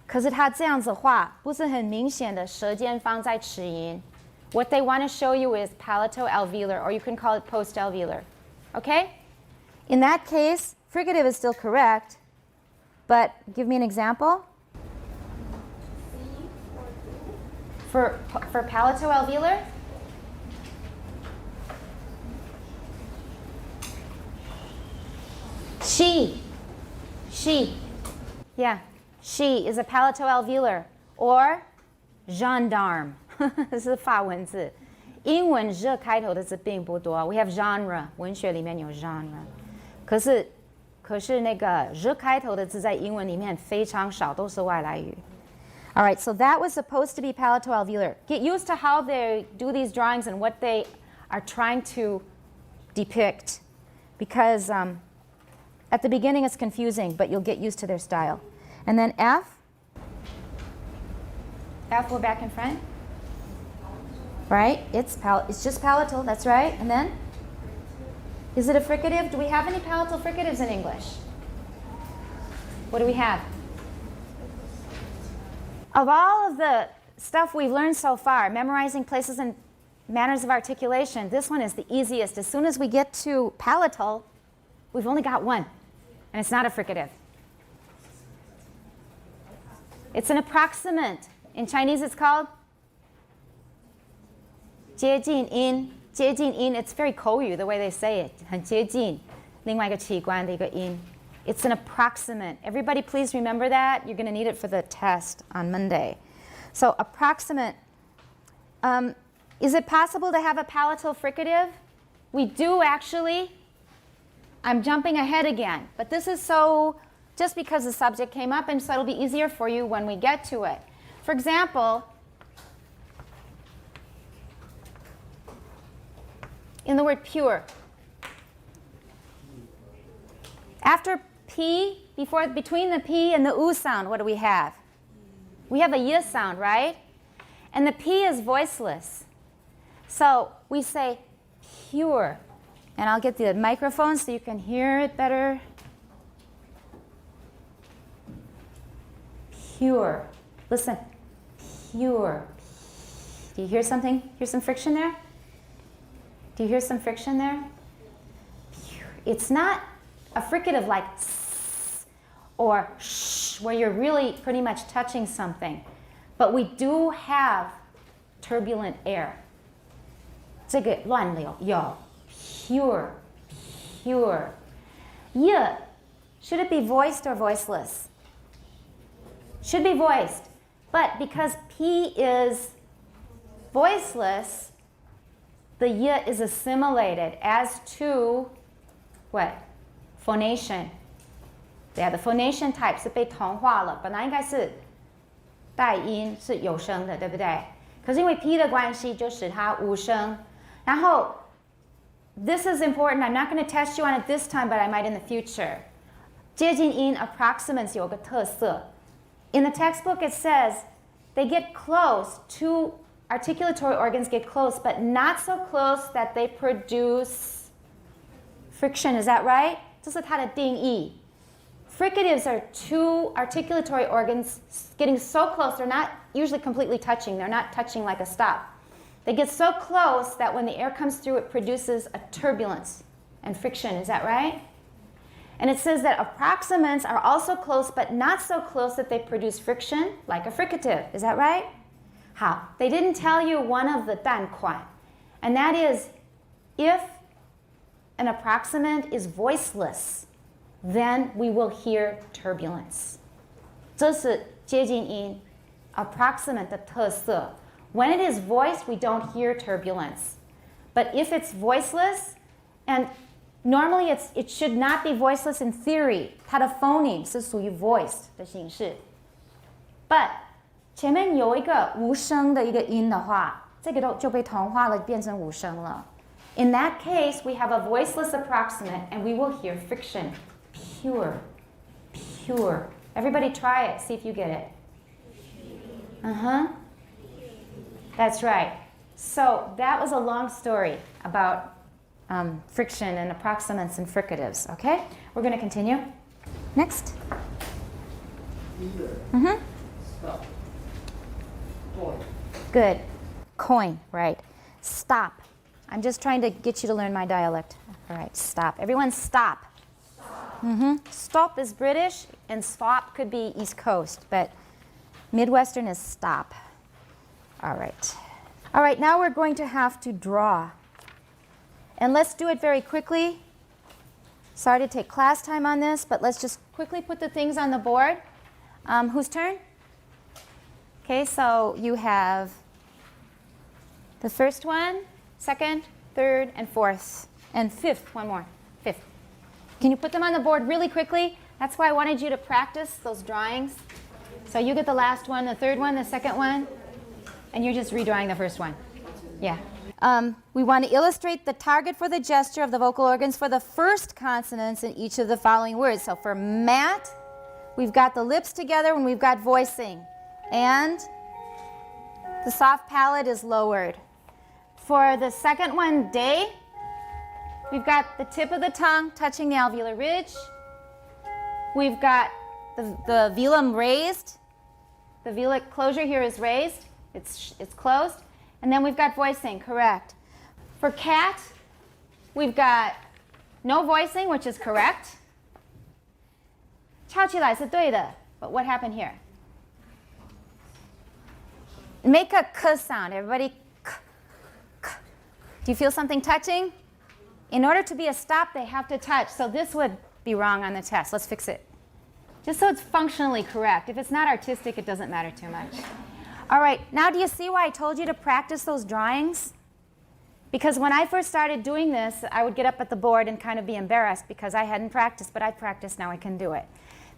可是它这样子画，不是很明显的舌尖放在齿龈。What they want to show you is palato-alveolar, or you can call it post-alveolar. Okay? In that case, fricative is still correct, but give me an example. For palato-alveolar? She. Yeah. She is a palato-alveolar. Or gendarme. 这是法文字。英文热开头的字并不多。We have genre. 文学里面有 genre. 可是那个热开头的字在英文里面非常少，都是外来语。All right, so that was supposed to be palato-alveolar. Get used to how they do these drawings and what they are trying to depict. Because at the beginning it's confusing, but you'll get used to their style. And then F. F, we're back in front. Right? It's just palatal, that's right. And then? Is it a fricative? Do we have any palatal fricatives in English? What do we have? Of all of the stuff we've learned so far, memorizing places and manners of articulation, this one is the easiest. As soon as we get to palatal, we've only got one, and it's not a fricative. It's an approximant. In Chinese, it's called 接近音. 接近音, it's very 口语 the way they say it. 很接近另外一个器官的一个音. It's an approximant. Everybody please remember that. You're going to need it for the test on Monday. So approximant. Is it possible to have a palatal fricative? We do actually. I'm jumping ahead again. But this is so just because the subject came up, and so it'll be easier for you when we get to it. For example, in the word pure. After P, between the P and the U sound, what do we have? We have a Y sound, right? And the P is voiceless. So we say pure. And I'll get the microphone so you can hear it better. Pure. Listen. Pure. Do you hear something? Hear some friction there? Do you hear some friction there? Pure. It's not a fricative like s or sh, where you're really pretty much touching something. But we do have turbulent air. 这个乱流有 pure, pure. Y, should it be voiced or voiceless? Should be voiced. But because P is voiceless, the Y is assimilated as to what? Phonation. Yeah, the phonation type 是被同化了，本来应该是带音是有声的，对不对？可是因为 P 的关系，就使它无声。然后 this is important. I'm not going to test you on it this time, but I might in the future. 接近音 approximants 有个特色。In the textbook, it says they get close. Two articulatory organs get close, but not so close that they produce friction. Is that right? 这是它的定义。Fricatives are two articulatory organs getting so close, they're not usually completely touching. They're not touching like a stop. They get so close that when the air comes through, it produces a turbulence and friction. Is that right? And it says that approximants are also close, but not so close that they produce friction, like a fricative. Is that right? 好, they didn't tell you one of the 淡款, and that is if an approximant is voiceless, then we will hear turbulence. 这是接近音 approximate 的特色 When it is voiced, we don't hear turbulence. But if it's voiceless, and normally it should not be voiceless in theory, 它的 phoneme 是属于 voiced 的形式。But 前面有一个无声的一个音的话，这个就被同化了，变成无声了。In that case, we have a voiceless approximate, and we will hear friction. Pure. Pure. Everybody try it. See if you get it. Uh-huh. That's right. So that was a long story about friction and approximants and fricatives. Okay? We're going to continue. Next. Either. Mm-hmm. Stop. Point. Good. Coin, right. Stop. I'm just trying to get you to learn my dialect. All right, stop. Everyone stop. Stop. Mm-hmm. Stop is British, and stop could be East Coast, but Midwestern is stop. All right. All right, now we're going to have to draw. And let's do it very quickly. Sorry to take class time on this, but let's just quickly put the things on the board. Whose turn? Okay, so you have the first one, second, third, and fourth, and fifth, one more, fifth. Can you put them on the board really quickly? That's why I wanted you to practice those drawings. So you get the last one, the third one, the second one, and you're just redrawing the first one. Yeah. We want to illustrate the target for the gesture of the vocal organs for the first consonants in each of the following words. So for Matt, we've got the lips together when we've got voicing. And the soft palate is lowered. For the second one, day, we've got the tip of the tongue touching the alveolar ridge. We've got the velum raised. The velar closure here is raised. It's closed. And then we've got voicing, correct. For cat, we've got no voicing, which is correct. 翘起来是对的, but what happened here? Make a k sound. Everybody, k, k. Do you feel something touching? In order to be a stop, they have to touch. So this would be wrong on the test. Let's fix it. Just so it's functionally correct. If it's not artistic, it doesn't matter too much. All right, now do you see why I told you to practice those drawings? Because when I first started doing this, I would get up at the board and kind of be embarrassed because I hadn't practiced, but I've practiced, now I can do it.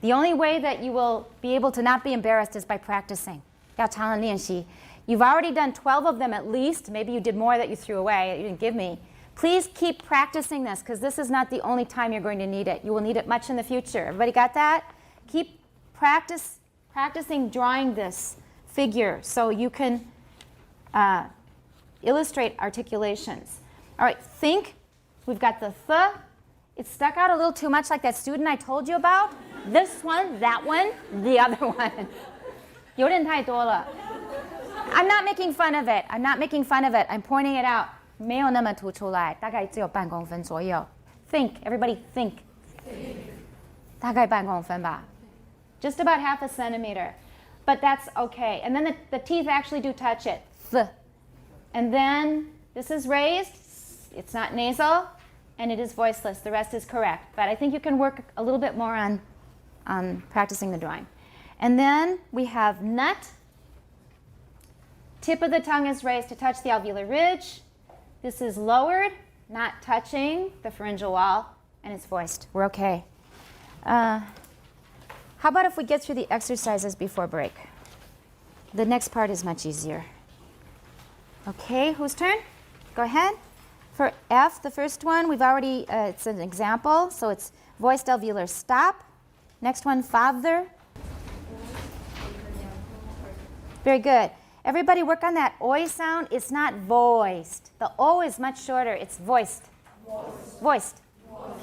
The only way that you will be able to not be embarrassed is by practicing. 要常常练习. You've already done 12 of them at least. Maybe you did more that you threw away, that you didn't give me. Please keep practicing this because this is not the only time you're going to need it. You will need it much in the future. Everybody got that? Keep practicing drawing this figure so you can illustrate articulations. All right, think. We've got the th. It stuck out a little too much like that student I told you about. This one, that one, the other one. 有点太多了. I'm not making fun of it. I'm not making fun of it. I'm pointing it out. 没有那么突出来，大概只有半公分左右. Think. Everybody think. 大概半公分吧. Just about half a centimeter. But that's okay. And then the teeth actually do touch it. Th. And then this is raised. It's not nasal. And it is voiceless. The rest is correct. But I think you can work a little bit more on practicing the drawing. And then we have nut. Tip of the tongue is raised to touch the alveolar ridge. This is lowered, not touching the pharyngeal wall, and it's voiced. We're okay. How about if we get through the exercises before break? The next part is much easier. Okay, whose turn? Go ahead. For F, the first one, we've already, it's an example, so it's voiced alveolar stop. Next one, father. Very good. Everybody work on that oi sound. It's not voiced. The O is much shorter. It's voiced. Voiced.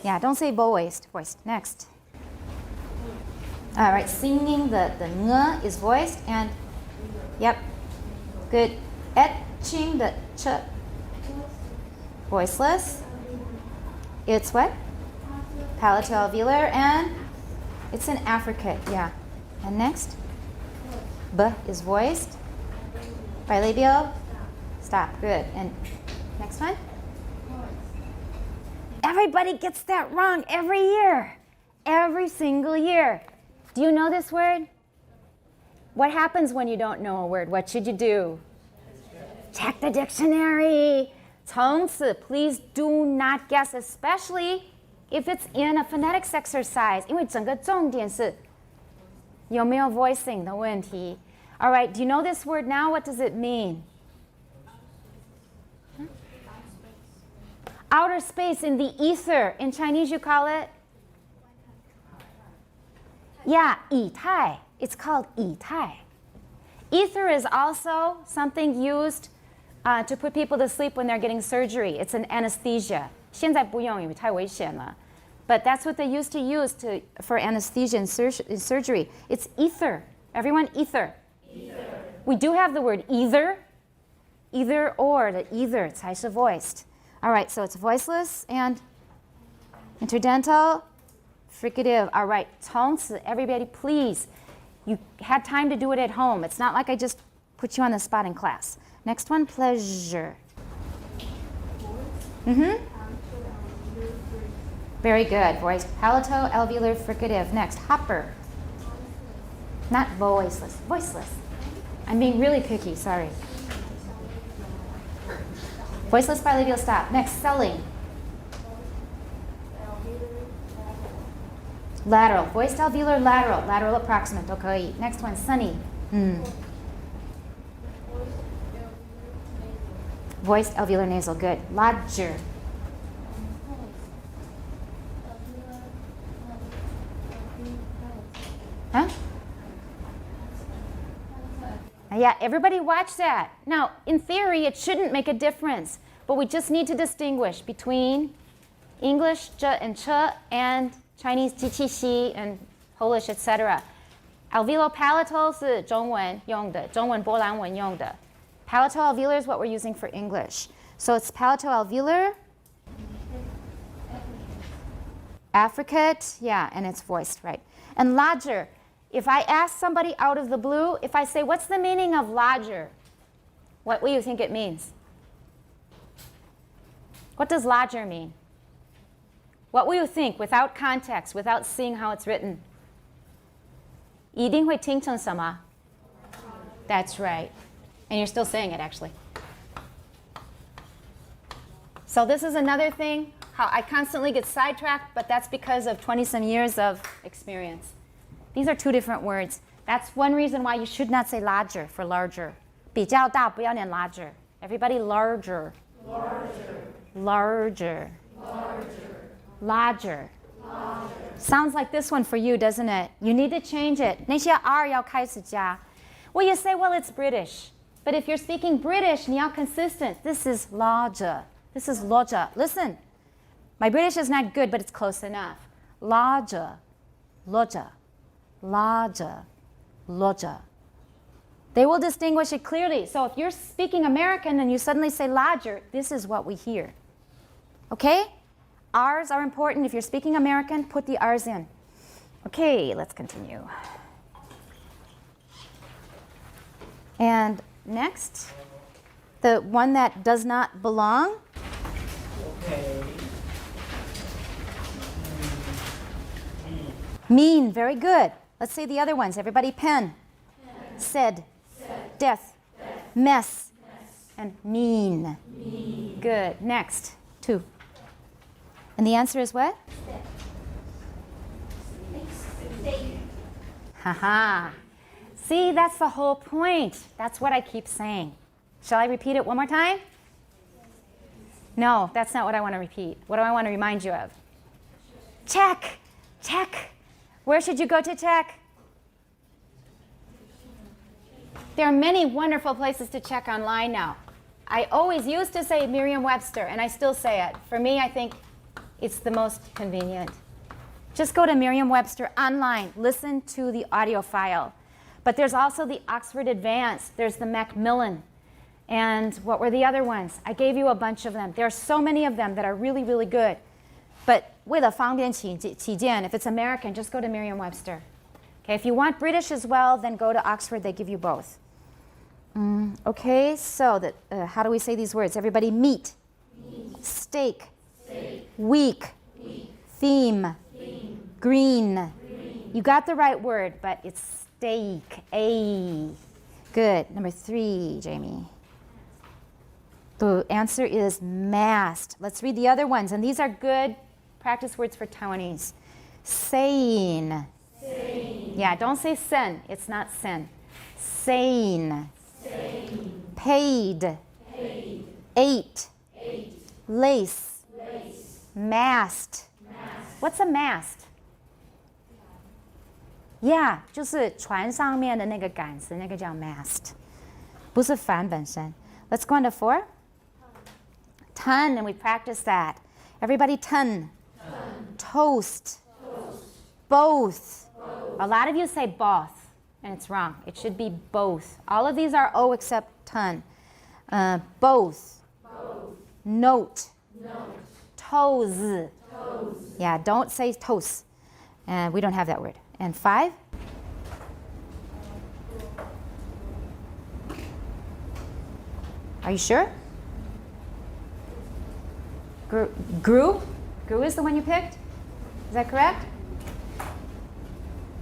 Yeah, don't say voiced. Voiced. Next. All right, singing, the ng is voiced. And, yep, good. Etching, the ch, voiceless. It's what? Palatal-alveolar, and it's an affricate, yeah. And next? B is voiced. Bilabial, stop, good. And next one? Everybody gets that wrong every year. Every single year. Do you know this word? What happens when you don't know a word? What should you do? Check the dictionary. 从此, please do not guess, especially if it's in a phonetics exercise. 因为整个重点是有没有 voicing 的问题. All right, do you know this word now? What does it mean? Outer space, in the ether. In Chinese, you call it? Yeah, 以太. It's called 以太. Ether is also something used to put people to sleep when they're getting surgery. It's an anesthesia. 现在不用，因为太危险了. But that's what they used to use for anesthesia in surgery. It's ether. Everyone, ether. Ether. We do have the word either. Either or, the either 才是 voiced. All right, so it's voiceless and interdental, fricative. All right, 从此, everybody, please. You had time to do it at home. It's not like I just put you on the spot in class. Next one, pleasure. Very good. Voice, palato-alveolar fricative. Next, hopper. Not voiceless, voiceless. I'm being really picky, sorry. Voiceless bilabial stop. Next, selling. Lateral. Voiced alveolar lateral. Lateral approximant. 都可以. Next one, sunny. Voiced alveolar nasal. Good. Lodger. Huh? Yeah, everybody watch that. Now, in theory, it shouldn't make a difference, but we just need to distinguish between English, 这 and 这, and Chinese 机器西 and Polish, etc. Alveolo-palatal 是中文用的, 中文波兰文用的. Palato-alveolar is what we're using for English. So it's palato-alveolar, affricate, yeah, and it's voiced, right. And lodger. If I ask somebody out of the blue, if I say, what's the meaning of lodger? What do you think it means? What does lodger mean? What will you think without context, without seeing how it's written? 一定会听成什么? That's right. And you're still saying it, actually. So this is another thing, how I constantly get sidetracked, but that's because of 20-some years of experience. These are two different words. That's one reason why you should not say larger for larger. 比较大不要念 larger. Everybody larger. Larger. Larger. Larger. Sounds like this one for you, doesn't it? You need to change it. 那些 R 要开始加. Well, you say, well, it's British. But if you're speaking British, 你要 consistent. This is larger. This is larger. Listen. My British is not good, but it's close enough. Larger. Larger. Larger, larger. They will distinguish it clearly. So if you're speaking American and you suddenly say larger, this is what we hear. Okay? R's are important. If you're speaking American, put the R's in. Okay, let's continue. And next, the one that does not belong. Okay. Mean, very good. Let's say the other ones. Everybody, pen. Said. Death. Mess. And mean. Good. Next. 2. And the answer is what? Haha. See, that's the whole point. That's what I keep saying. Shall I repeat it one more time? No, that's not what I want to repeat. What do I want to remind you of? Check. Check. Where should you go to check? There are many wonderful places to check online now. I always used to say Merriam-Webster, and I still say it. For me, I think it's the most convenient. Just go to Merriam-Webster online. Listen to the audio file. But there's also the Oxford Advanced. There's the Macmillan. And what were the other ones? I gave you a bunch of them. There are so many of them that are really, really good. But 为了方便起见, if it's American, just go to Merriam-Webster. Okay, if you want British as well, then go to Oxford. They give you both. Okay, so how do we say these words? Everybody, meat. Steak. Weak. Theme. Green. You got the right word, but it's steak. A. Good. Number 3, Jamie. The answer is mast. Let's read the other ones. And these are good practice words for Taiwanese. Sane. Sane. Yeah, don't say sen. It's not sen. Sane. Sane. Paid. Paid. Ate. Ate. Lace. Lace. Mast. Mast. What's a mast? Yeah, 就是船上面的那个杆子，那个叫 mast， 不是帆本身。Let's go on to 4. Ton, and we practice that. Everybody, ton. Toast. Both. A lot of you say both, and it's wrong. It should be both. All of these are O except ton. Both. Note. Toes. Yeah, don't say toast. We don't have that word. And 5? Are you sure? Grew? Grew is the one you picked? Is that correct?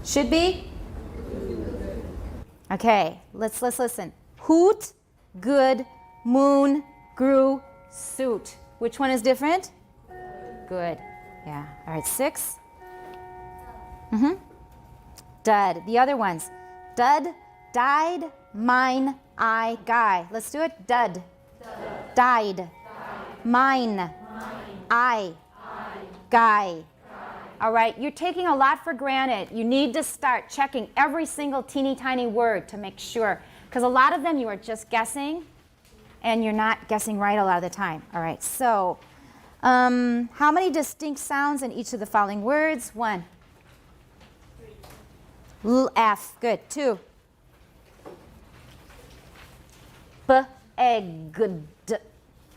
Should be? Okay, let's listen. Hoot, good, moon, grew, suit. Which one is different? Good. Yeah. All right, 6. Dud. The other ones. Dud, died, mine, I, guy. Let's do it. Dud. Died. Mine. I. Guy. All right, you're taking a lot for granted. You need to start checking every single teeny tiny word to make sure. Because a lot of them you are just guessing, and you're not guessing right a lot of the time. All right, so how many distinct sounds in each of the following words? 1. F. Good. 2. Begged.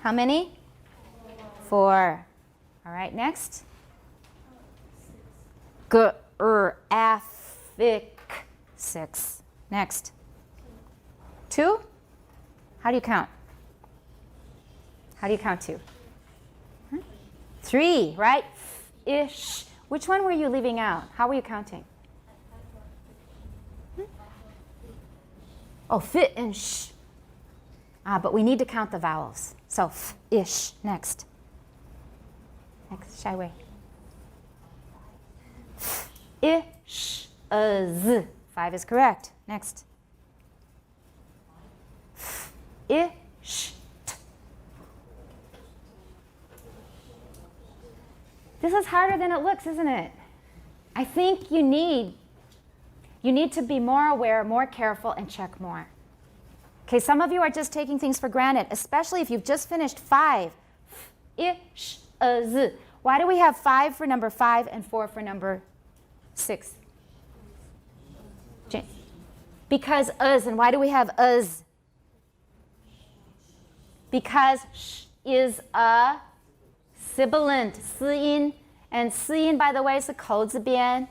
How many? 4. All right, next. Graphic. 6. Next. 2. How do you count? How do you count 2? 3, right? Ish. Which one were you leaving out? How were you counting? Oh, fit and sh. But we need to count the vowels. So, f, ish. Next. Next, shy way. F, ish, z. 5 is correct. Next. F, ish, t. This is harder than it looks, isn't it? I think you need to be more aware, more careful, and check more. Okay, some of you are just taking things for granted, especially if you've just finished 5. Ish, z. Why do we have 5 for number 5 and 4 for number 6? Because us. And why do we have us? Because sh is a sibilant, 私音. And 私音, by the way, 是口字边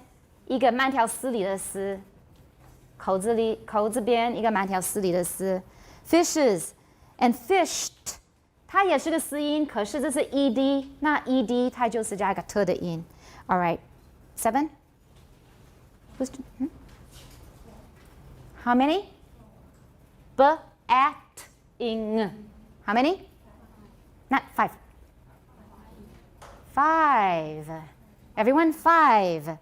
一个慢条斯理的斯，口字边一个慢条斯理的斯。Fishes and fished， 它也是个私音，可是这是 ed， 那 ed 它就是加一个 t 的音。All right, 7. How many? B, at, ing. How many? Not 5. 5. Everyone, 5.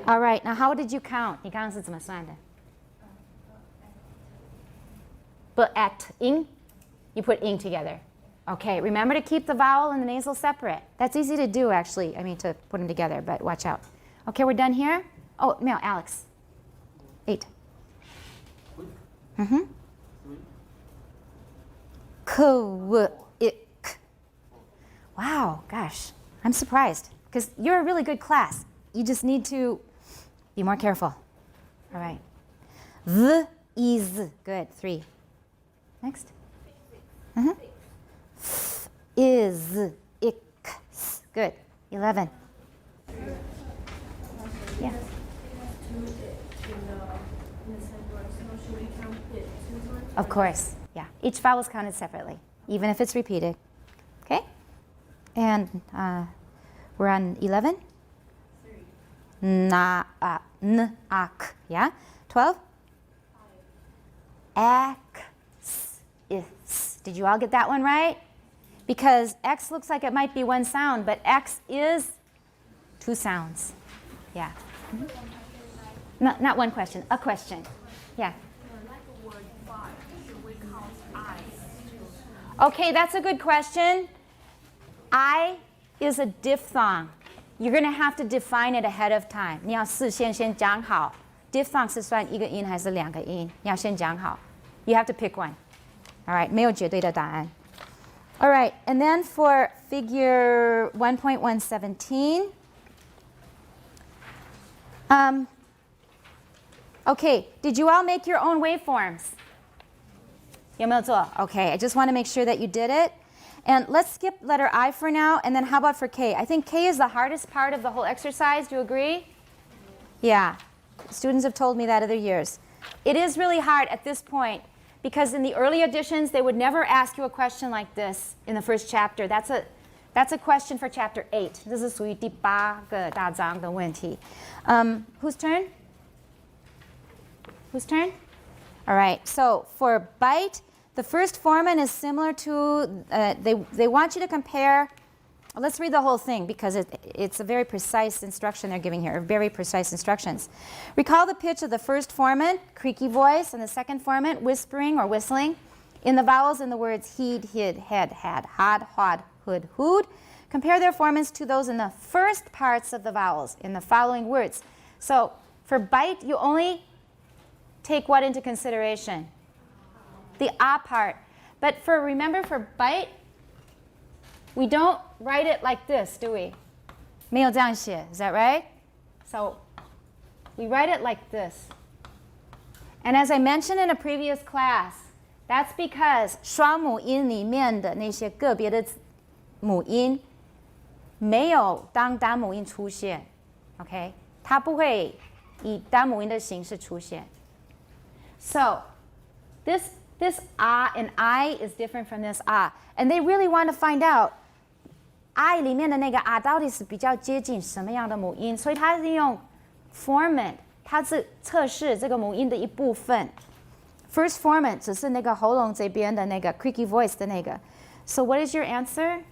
All right, now how did you count? 你刚刚是怎么算的？ But at ing, you put ing together. Okay, remember to keep the vowel and the nasal separate. That's easy to do, actually. I mean, to put them together, but watch out. Okay, we're done here. Oh, no, Alex. 8. K-w-ik. Wow, gosh, I'm surprised because you're a really good class. You just need to be more careful. All right. The is good. 3. Next. Is ix. Good. 11. Yeah. Of course. Yeah. Each vowel is counted separately, even if it's repeated. Okay. And we're on 11. Na, n, ak. Yeah. 12? X is. Did you all get that one right? Because X looks like it might be one sound, but X is two sounds. Yeah. Mm-hmm. No, not one question, a question. Yeah. Like the word by, should we count I too? Okay, that's a good question. I is a diphthong. You're going to have to define it ahead of time. 你要事先先讲好 diphthong 是算一个音还是两个音，你要先讲好 You have to pick one. All right, 没有绝对的答案 All right, and then for figure 1.117, okay, did you all make your own waveforms? 有没有做? Okay, I just want to make sure that you did it. And let's skip letter I for now, and then how about for K? I think K is the hardest part of the whole exercise. Do you agree? Yeah, students have told me that other years. It is really hard at this point, because in the early editions, they would never ask you a question like this in the first chapter. That's a question for chapter 8. 这是属于第8个大章的问题. Whose turn? Whose turn? All right, so for bite, the first formen is similar to, they want you to compare, let's read the whole thing because it's a very precise instruction they're giving here, very precise instructions. Recall the pitch of the first formen, creaky voice, and the second formen, whispering or whistling, in the vowels in the words heed, hid, had, hod, hood, hood. Compare their formants to those in the first parts of the vowels in the following words. So for bite, you only take what into consideration? The ah part. But remember for bite, we don't write it like this, do we? 没有这样写, is that right? So we write it like this. And as I mentioned in a previous class, that's because 双母音里面的那些个别的母音没有当单母音出现 okay? 它不会以单母音的形式出现 So this ah and I is different from this ah. And they really want to find out I 里面的那个 ah 到底是比较接近什么样的母音，所以它是用 formant， 它是测试这个母音的一部分。First formant 只是那个喉咙这边的那个 creaky voice 的那个。So what is your answer?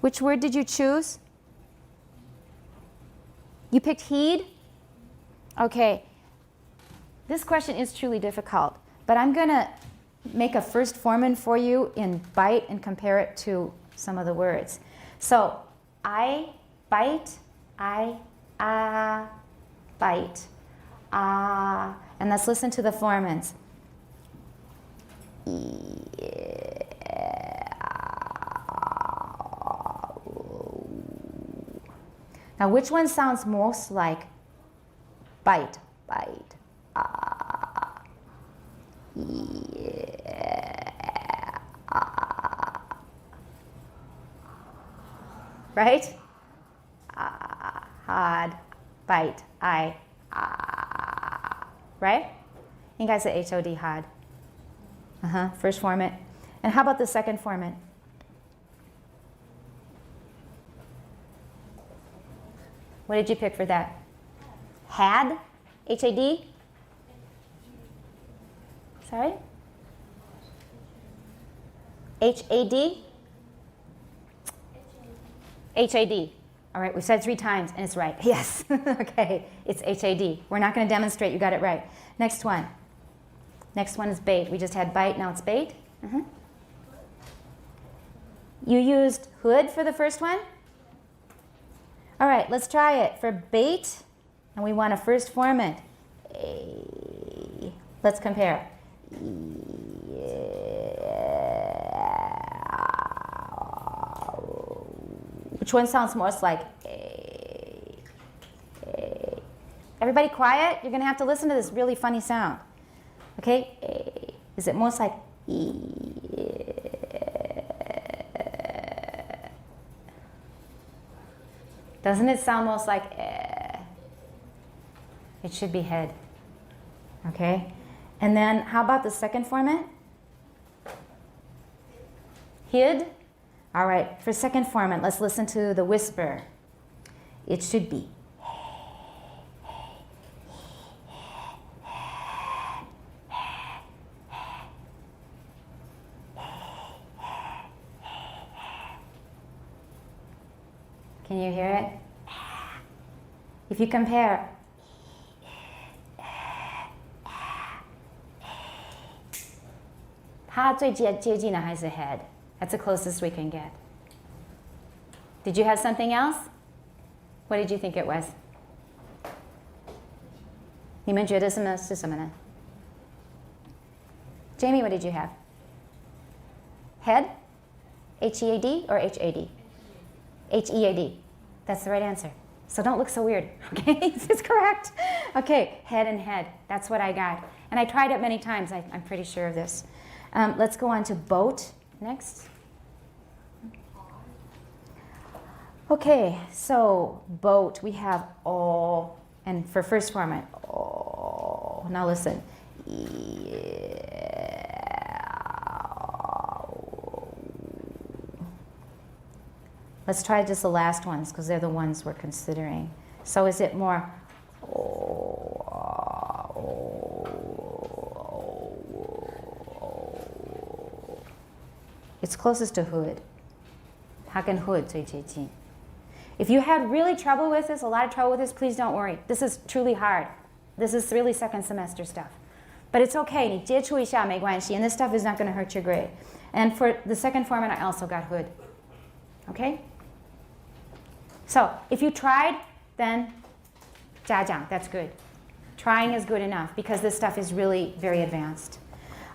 Which word did you choose? You picked heed? Okay. This question is truly difficult, but I'm going to make a first formen for you in bite and compare it to some of the words. So, I bite, I bite, and let's listen to the formants. Now, which one sounds most like bite, bite? Right? Hard, bite, I, right? 应该是 HOD, hard. First formant. And how about the second formant? What did you pick for that? Had? H-A-D? Sorry? H-A-D? H-A-D. All right, we said 3 times, and it's right. Yes. Okay, it's H-A-D. We're not going to demonstrate. You got it right. Next one. Next one is bait. We just had bite, now it's bait. You used hood for the first one? All right, let's try it. For bait, and we want a first formant. Let's compare. Which one sounds most like A? Everybody quiet? You're going to have to listen to this really funny sound. Okay? A. Is it most like E? Doesn't it sound most like It should be head. Okay? And then how about the second format? Hid? All right, for second format, let's listen to the whisper. It should be Can you hear it? If you compare,它最接近的还是 head. That's the closest we can get. Did you have something else? What did you think it was? 你们觉得是什么呢？ Jamie, what did you have? Head? H-E-A-D or H-A-D? H-E-A-D. That's the right answer. So don't look so weird, okay? It's correct. Okay, head and head. That's what I got. And I tried it many times. I'm pretty sure of this. Let's go on to boat next. Okay, so boat, we have oh, and for first form, oh. Now listen. Let's try just the last ones because they're the ones we're considering. So is it more It's closest to hood. 它跟 hood 最接近. If you had really trouble with this, a lot of trouble with this, please don't worry. This is truly hard. This is really second semester stuff. But it's okay. 你接触一下没关系. And this stuff is not going to hurt your grade. And for the second format, I also got hood. Okay? So if you tried, then 嘉奖, that's good. Trying is good enough because this stuff is really very advanced.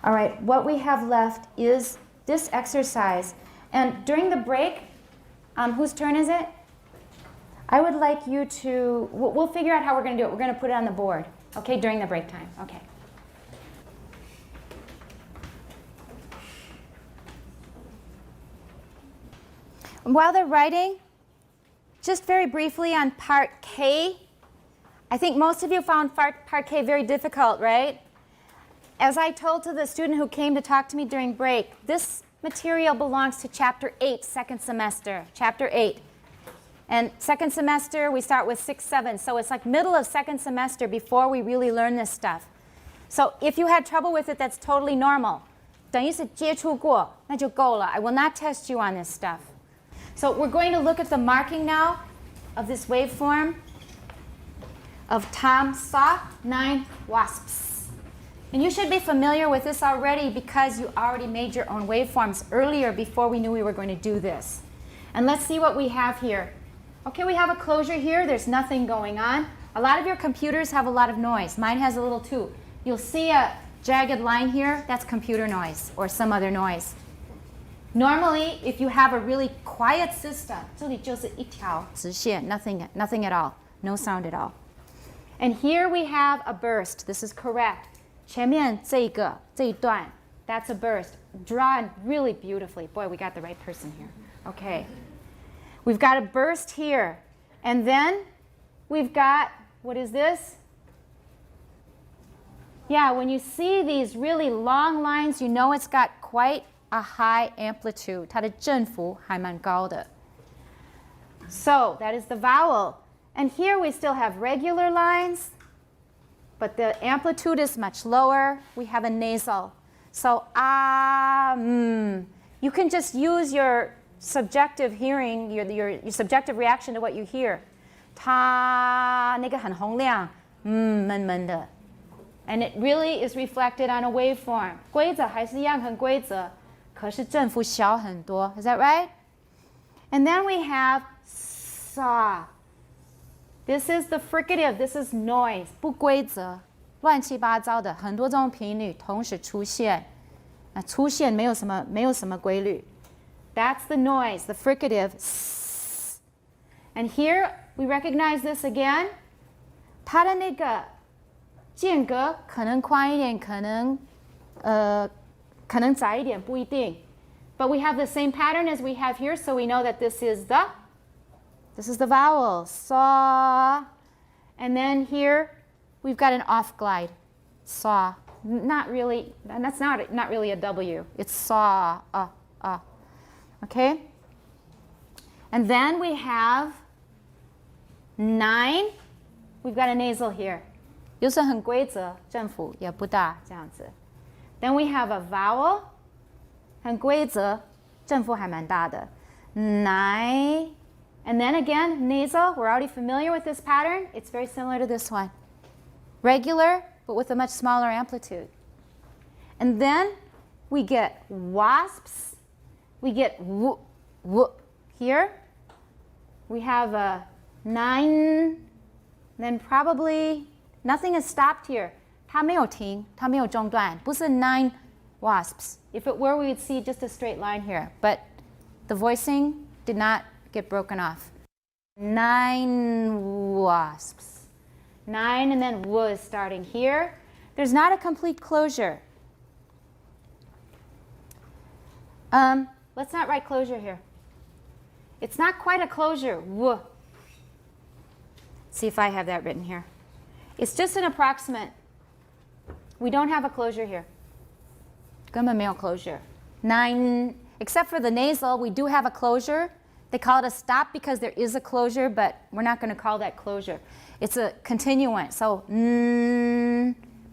All right, what we have left is this exercise. And during the break, whose turn is it? I would like you to, we'll figure out how we're going to do it. We're going to put it on the board, okay, during the break time. Okay. While they're writing, just very briefly on part K, I think most of you found part K very difficult, right? As I told to the student who came to talk to me during break, this material belongs to Chapter 8, second semester, Chapter 8. And second semester, we start with 6, 7. So it's like middle of second semester before we really learn this stuff. So if you had trouble with it, that's totally normal. 等于是接触过，那就够了. I will not test you on this stuff. So we're going to look at the marking now of this waveform of Tom saw 9 wasps. And you should be familiar with this already because you already made your own waveforms earlier before we knew we were going to do this. And let's see what we have here. Okay, we have a closure here. There's nothing going on. A lot of your computers have a lot of noise. Mine has a little too. You'll see a jagged line here. That's computer noise or some other noise. Normally, if you have a really quiet system, 这里就是一条直线, nothing at all, no sound at all. And here we have a burst. This is correct. 前面这一段, that's a burst. Drawn really beautifully. Boy, we got the right person here. Okay. We've got a burst here. And then we've got, what is this? Yeah, when you see these really long lines, you know it's got quite a high amplitude. 它的振幅还蛮高的. So that is the vowel. And here we still have regular lines, but the amplitude is much lower. We have a nasal. So you can just use your subjective hearing, your subjective reaction to what you hear. 它那个很洪亮, 闷闷的. And it really is reflected on a waveform. 规则还是一样很规则, 可是振幅小很多. Is that right? And then we have saw. This is the fricative. This is noise. 不规则, 乱七八糟的, 很多种频率同时出现. 出现没有什么规律. That's the noise, the fricative. And here we recognize this again. 它的那个间隔可能宽一点, 可能窄一点, 不一定. But we have the same pattern as we have here, so we know that this is the vowel, saw. And then here we've got an off glide, saw. Not really, and that's not really a W. It's saw, okay? And then we have 9. We've got a nasal here. 有时很规则, 振幅也不大, 这样子. Then we have a vowel. 很规则, 振幅还蛮大的. 9. And then again, nasal, we're already familiar with this pattern. It's very similar to this one. Regular, but with a much smaller amplitude. And then we get wasps. We get w, w here. We have a 9, then probably nothing is stopped here. 它没有停，它没有中断，不是 9 wasps. If it were, we would see just a straight line here. But the voicing did not get broken off. 9 wasps. 9 and then w is starting here. There's not a complete closure. Let's not write closure here. It's not quite a closure. W. See if I have that written here. It's just an approximate. We don't have a closure here. 根本没有 closure. 9, except for the nasal, we do have a closure. They call it a stop because there is a closure, but we're not going to call that closure. It's a continuant. So,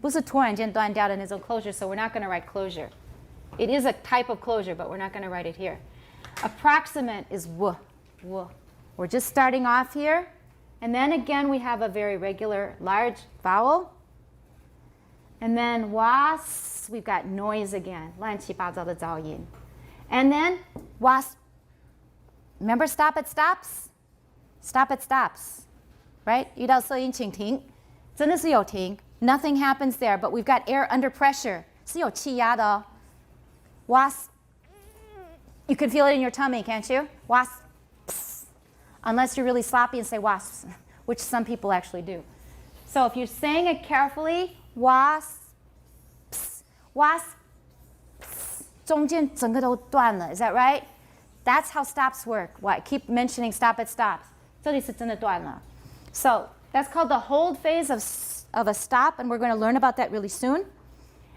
不是突然间断掉的那种 closure, so we're not going to write closure. It is a type of closure, but we're not going to write it here. Approximate is w, w. We're just starting off here. And then again, we have a very regular large vowel. And then was, we've got noise again. 乱七八糟的噪音. And then was, remember stop it stops? Stop it stops. Right? 遇到色音请停. 真的是有停. Nothing happens there, but we've got air under pressure. 是有气压的哦. Was, you can feel it in your tummy, can't you? Wasps. Unless you're really sloppy and say wasps, which some people actually do. So if you're saying it carefully, wasps, wasps, 中间整个都断了. Is that right? That's how stops work. Why? I keep mentioning stop it stops. 这里是真的断了. So that's called the hold phase of a stop, and we're going to learn about that really soon.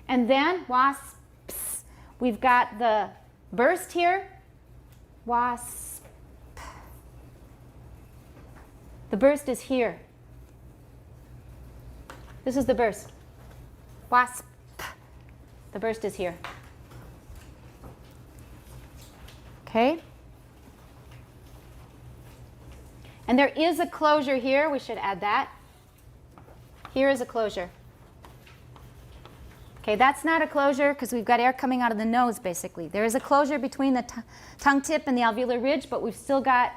And then wasps, we've got the burst here. Wasp. The burst is here. This is the burst. Wasp. The burst is here. Okay? And there is a closure here. We should add that. Here is a closure. Okay, that's not a closure because we've got air coming out of the nose, basically. There is a closure between the tongue tip and the alveolar ridge, but we've still got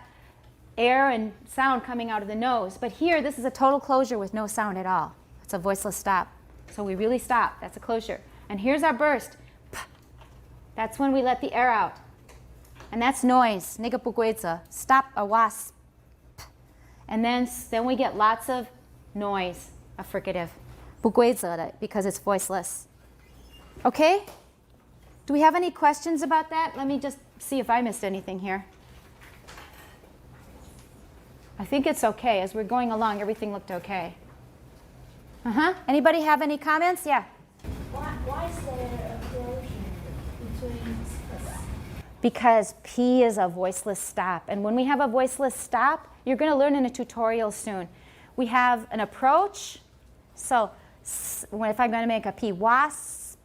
air and sound coming out of the nose. But here, this is a total closure with no sound at all. It's a voiceless stop. So we really stop. That's a closure. And here's our burst. That's when we let the air out. And that's noise. 那个不规则. Stop a wasp. And then we get lots of noise, a fricative. 不规则的, because it's voiceless. Okay? Do we have any questions about that? Let me just see if I missed anything here. I think it's okay. As we're going along, everything looked okay. Anybody have any comments? Yeah. Why is there a closure between us? Because P is a voiceless stop. And when we have a voiceless stop, you're going to learn in a tutorial soon. We have an approach. So if I'm going to make a P, wasp,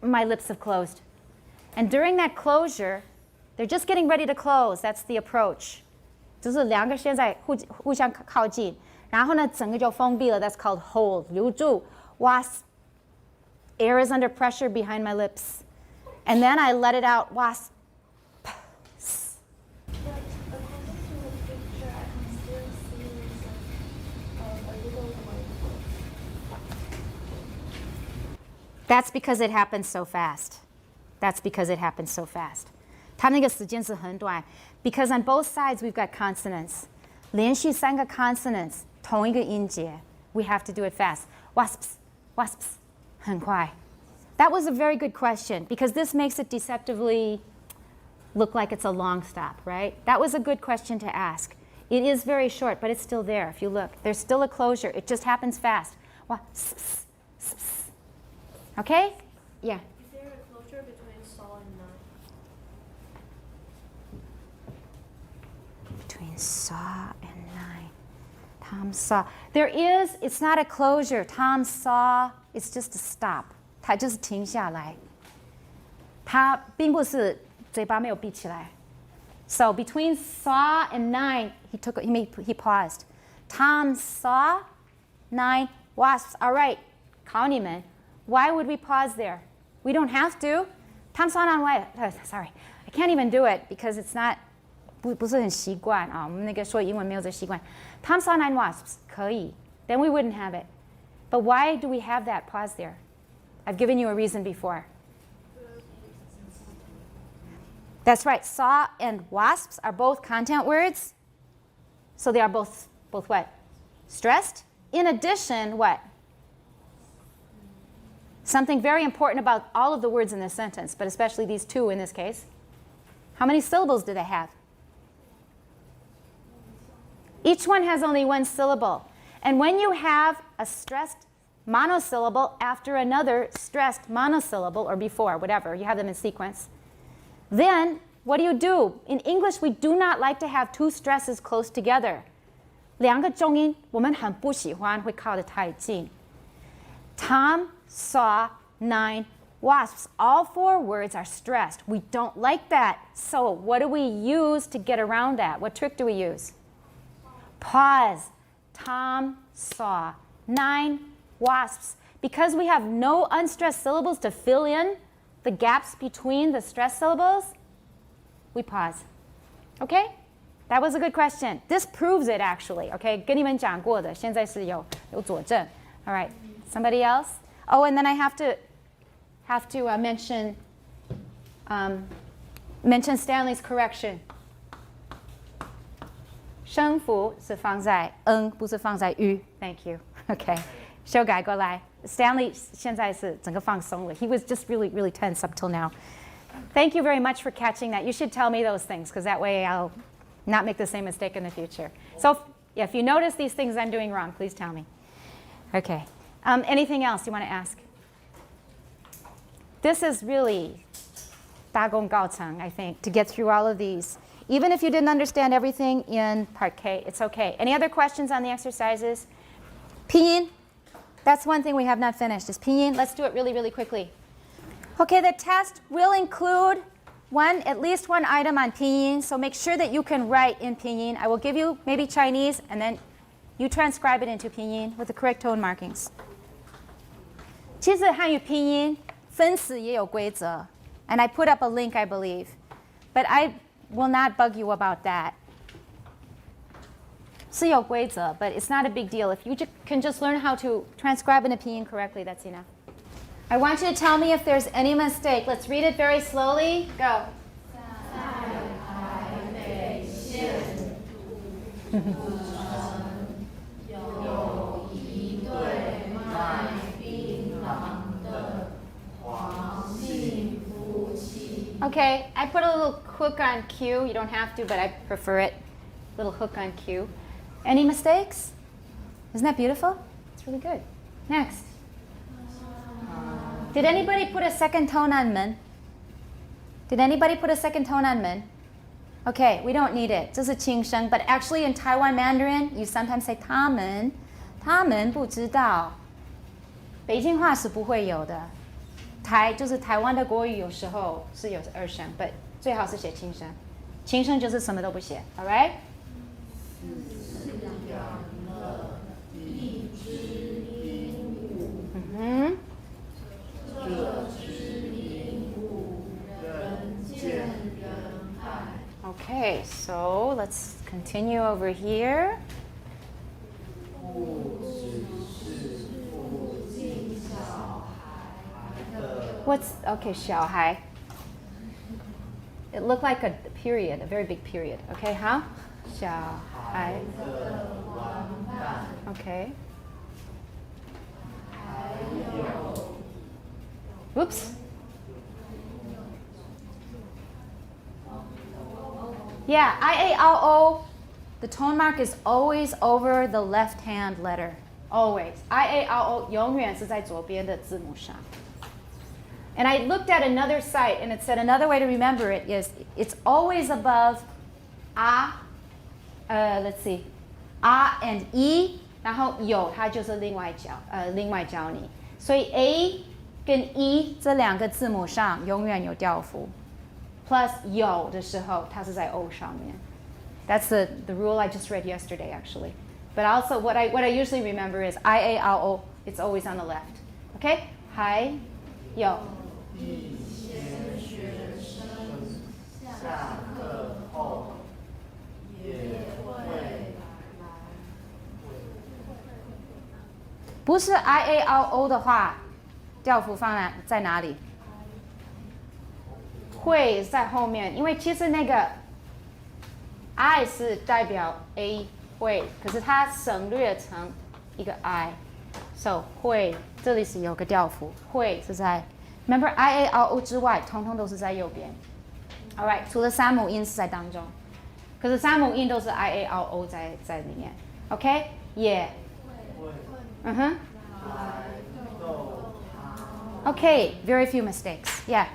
my lips have closed. And during that closure, they're just getting ready to close. That's the approach. 就是两个现在互相靠近，然后呢，整个就封闭了。That's called hold. 留住. Wasp. Air is under pressure behind my lips. And then I let it out. Wasp. But according to the picture, I can still see a little wave. That's because it happens so fast. That's because it happens so fast. 它那个时间是很短 because on both sides we've got consonants. 连续3个 consonants 同一个音节 we have to do it fast. Wasps, wasps, 很快. That was a very good question because this makes it deceptively look like it's a long stop, right? That was a good question to ask. It is very short, but it's still there. If you look, there's still a closure. It just happens fast. Wasps, okay? Yeah. Is there a closure between saw and knife? Between saw and nine. Tom saw. There is, it's not a closure. Tom saw, it's just a stop. 它就是停下来。它并不是嘴巴没有闭起来。So between saw and 9, he paused. Tom saw 9 wasps. All right, 考你们. Why would we pause there? We don't have to. Tom saw 9 wasps. Sorry, I can't even do it because it's not. 不是很习惯啊，我们那个说英文没有这习惯。Tom saw 9 wasps. 可以. Then we wouldn't have it. But why do we have that pause there? I've given you a reason before. That's right. Saw and wasps are both content words. So they are both what? Stressed. In addition, what? Something very important about all of the words in this sentence, but especially these two in this case. How many syllables do they have? Each one has only one syllable. And when you have a stressed monosyllable after another stressed monosyllable, or before, whatever, you have them in sequence, then what do? In English, we do not like to have two stresses close together. 两个重音我们很不喜欢会靠得太近. Tom saw 9 wasps. All 4 words are stressed. We don't like that. So what do we use to get around that? What trick do we use? Pause. Tom saw 9 wasps. Because we have no unstressed syllables to fill in the gaps between the stressed syllables, we pause. Okay? That was a good question. This proves it actually. Okay? 跟你们讲过的，现在是有佐证. All right. Somebody else? Oh, and then I have to mention Stanley's correction. 声符是放在 n 不是放在 u. Thank you. Okay. 修改过来. Stanley 现在是整个放松了. He was just really, really tense up till now. Thank you very much for catching that. You should tell me those things because that way I'll not make the same mistake in the future. So if you notice these things I'm doing wrong, please tell me. Okay. Anything else you want to ask? This is really 大功告成, I think, to get through all of these. Even if you didn't understand everything in Part K, it's okay. Any other questions on the exercises? 拼音. That's one thing we have not finished, is 拼音. Let's do it really, really quickly. Okay, the test will include at least one item on 拼音, so make sure that you can write in 拼音. I will give you maybe Chinese, and then you transcribe it into 拼音 with the correct tone markings. 其实汉语拼音分词也有规则, and I put up a link, I believe. But I will not bug you about that. 是有规则, but it's not a big deal. If you can just learn how to transcribe an opinion correctly, that's enough. I want you to tell me if there's any mistake. Let's read it very slowly. Go. 有一对卖槟榔的黄姓夫妻. Okay, I put a little hook on Q. You don't have to, but I prefer it. Little hook on Q. Any mistakes? Isn't that beautiful? It's really good. Next. Did anybody put a second tone on men? Did anybody put a second tone on men? Okay, we don't need it. 这是轻声, but actually in Taiwan Mandarin, you sometimes say 他们不知道. 北京话是不会有的. 就是台湾的国语有时候是有二声, but 最好是写轻声. 轻声就是什么都不写. All right? 人见人爱. Okay, so let's continue over here. What's, okay, 小孩. It looked like a period, a very big period. Okay, how? 小孩. Okay. Oops. Yeah, I-A-L-O, the tone mark is always over the left-hand letter. Always. I-A-L-O 永远是在左边的字母上. And I looked at another site, and it said another way to remember it is it's always above let's see, and E, 然后有它就是另外教你. 所以 A 跟 E 这两个字母上永远有调符. plus 有的时候它是在 O 上面。That's the rule I just read yesterday, actually. But also, what I usually remember is I, A, R, O. It's always on the left. Okay? 还有一些学生下课后也会不是 I, A, R, O 的话，调符放在哪里？会在后面，因为其实那个 I 是代表 A 会，可是它省略成一个 I。So 会这里是有个调符，会是在 Remember I, A, R, O 之外，通通都是在右边。All right， 除了三母音是在当中，可是三母音都是 I, A, R, O 在里面。OK， 也嗯哼。Okay, very few mistakes. Yeah.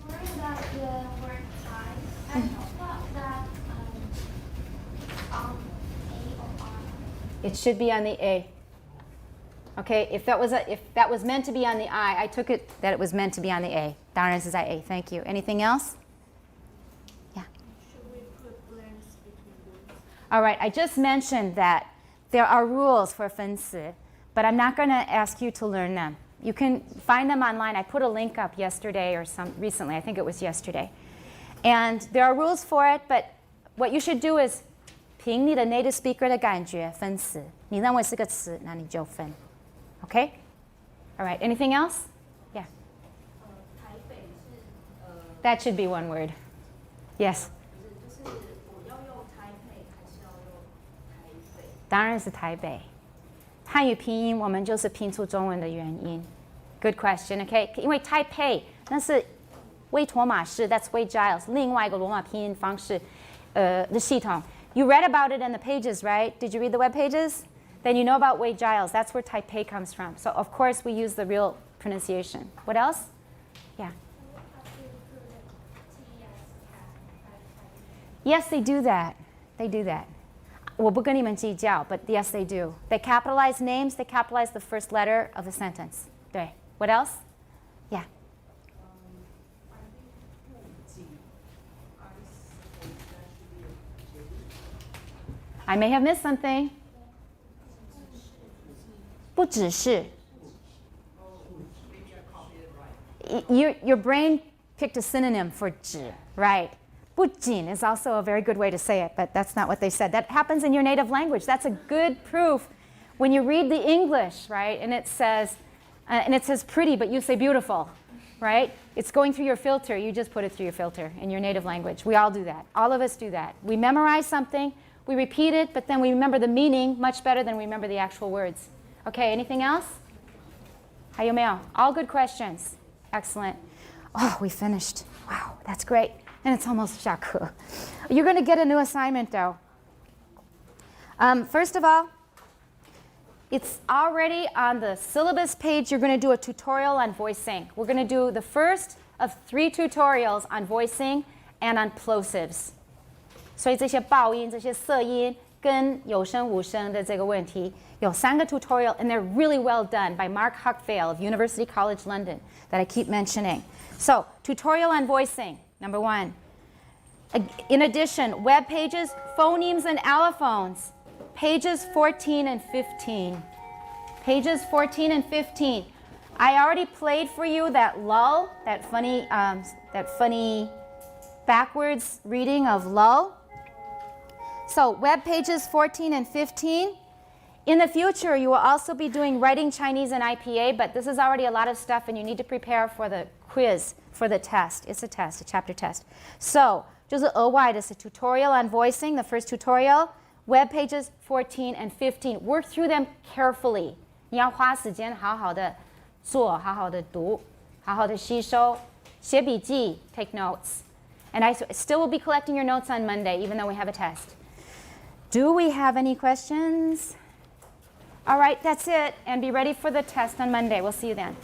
Sorry about the word tie. I thought that on A or R. It should be on the A. Okay, if that was meant to be on the I took it that it was meant to be on the A. 当然是在 A. Thank you. Anything else? Yeah. Should we put blanks between words? All right, I just mentioned that there are rules for 分词, but I'm not going to ask you to learn them. You can find them online. I put a link up yesterday or recently. I think it was yesterday. And there are rules for it, but what you should do is 凭你的 native speaker 的感觉分词，你认为是个词，那你就分。Okay? All right. Anything else? Yeah. 台北是 That should be one word. Yes. 就是我要用台北还是要用台北？当然是台北。汉语拼音我们就是拼出中文的元音。Good question. Okay? 因为 Taipei 那是威妥玛市 ，That's Wade Giles 另外一个罗马拼音方式的系统。You read about it in the pages, right? Did you read the web pages? Then you know about Wade Giles. That's where Taipei comes from. So of course we use the real pronunciation. What else? Yeah. Yes, they do that. They do that. 我不跟你们计较, but yes, they do. They capitalize names. They capitalize the first letter of a sentence. 对. What else? Yeah. I may have missed something. 不只是. Your brain picked a synonym for 只, right? 不仅 is also a very good way to say it, but that's not what they said. That happens in your native language. That's a good proof when you read the English, right? And it says pretty, but you say beautiful, right? It's going through your filter. You just put it through your filter in your native language. We all do that. All of us do that. We memorize something, we repeat it, but then we remember the meaning much better than we remember the actual words. Okay, anything else? 还有没有? All good questions. Excellent. Oh, we finished. Wow, that's great. And it's almost 下课. You're going to get a new assignment, though. First of all, it's already on the syllabus page. You're going to do a tutorial on voicing. We're going to do the first of 3 tutorials on voicing and on plosives. 所以这些爆音、这些塞音跟有声无声的这个问题，有3个 tutorial, and they're really well done by Mark Huckvale of University College London that I keep mentioning. So, tutorial on voicing, number 1. In addition, web pages, phonemes and allophones, pages 14 and 15. Pages 14 and 15. I already played for you that lull, that funny backwards reading of lull. So, web pages 14 and 15. In the future, you will also be doing writing Chinese and IPA, but this is already a lot of stuff, and you need to prepare for the quiz, for the test. It's a test, a chapter test. So, 就是额外的是 tutorial on voicing, the first tutorial, web pages 14 and 15. Work through them carefully. 你要花时间好好的做，好好的读，好好的吸收，写笔记, take notes. And I still will be collecting your notes on Monday, even though we have a test. Do we have any questions? All right, that's it. And be ready for the test on Monday. We'll see you then.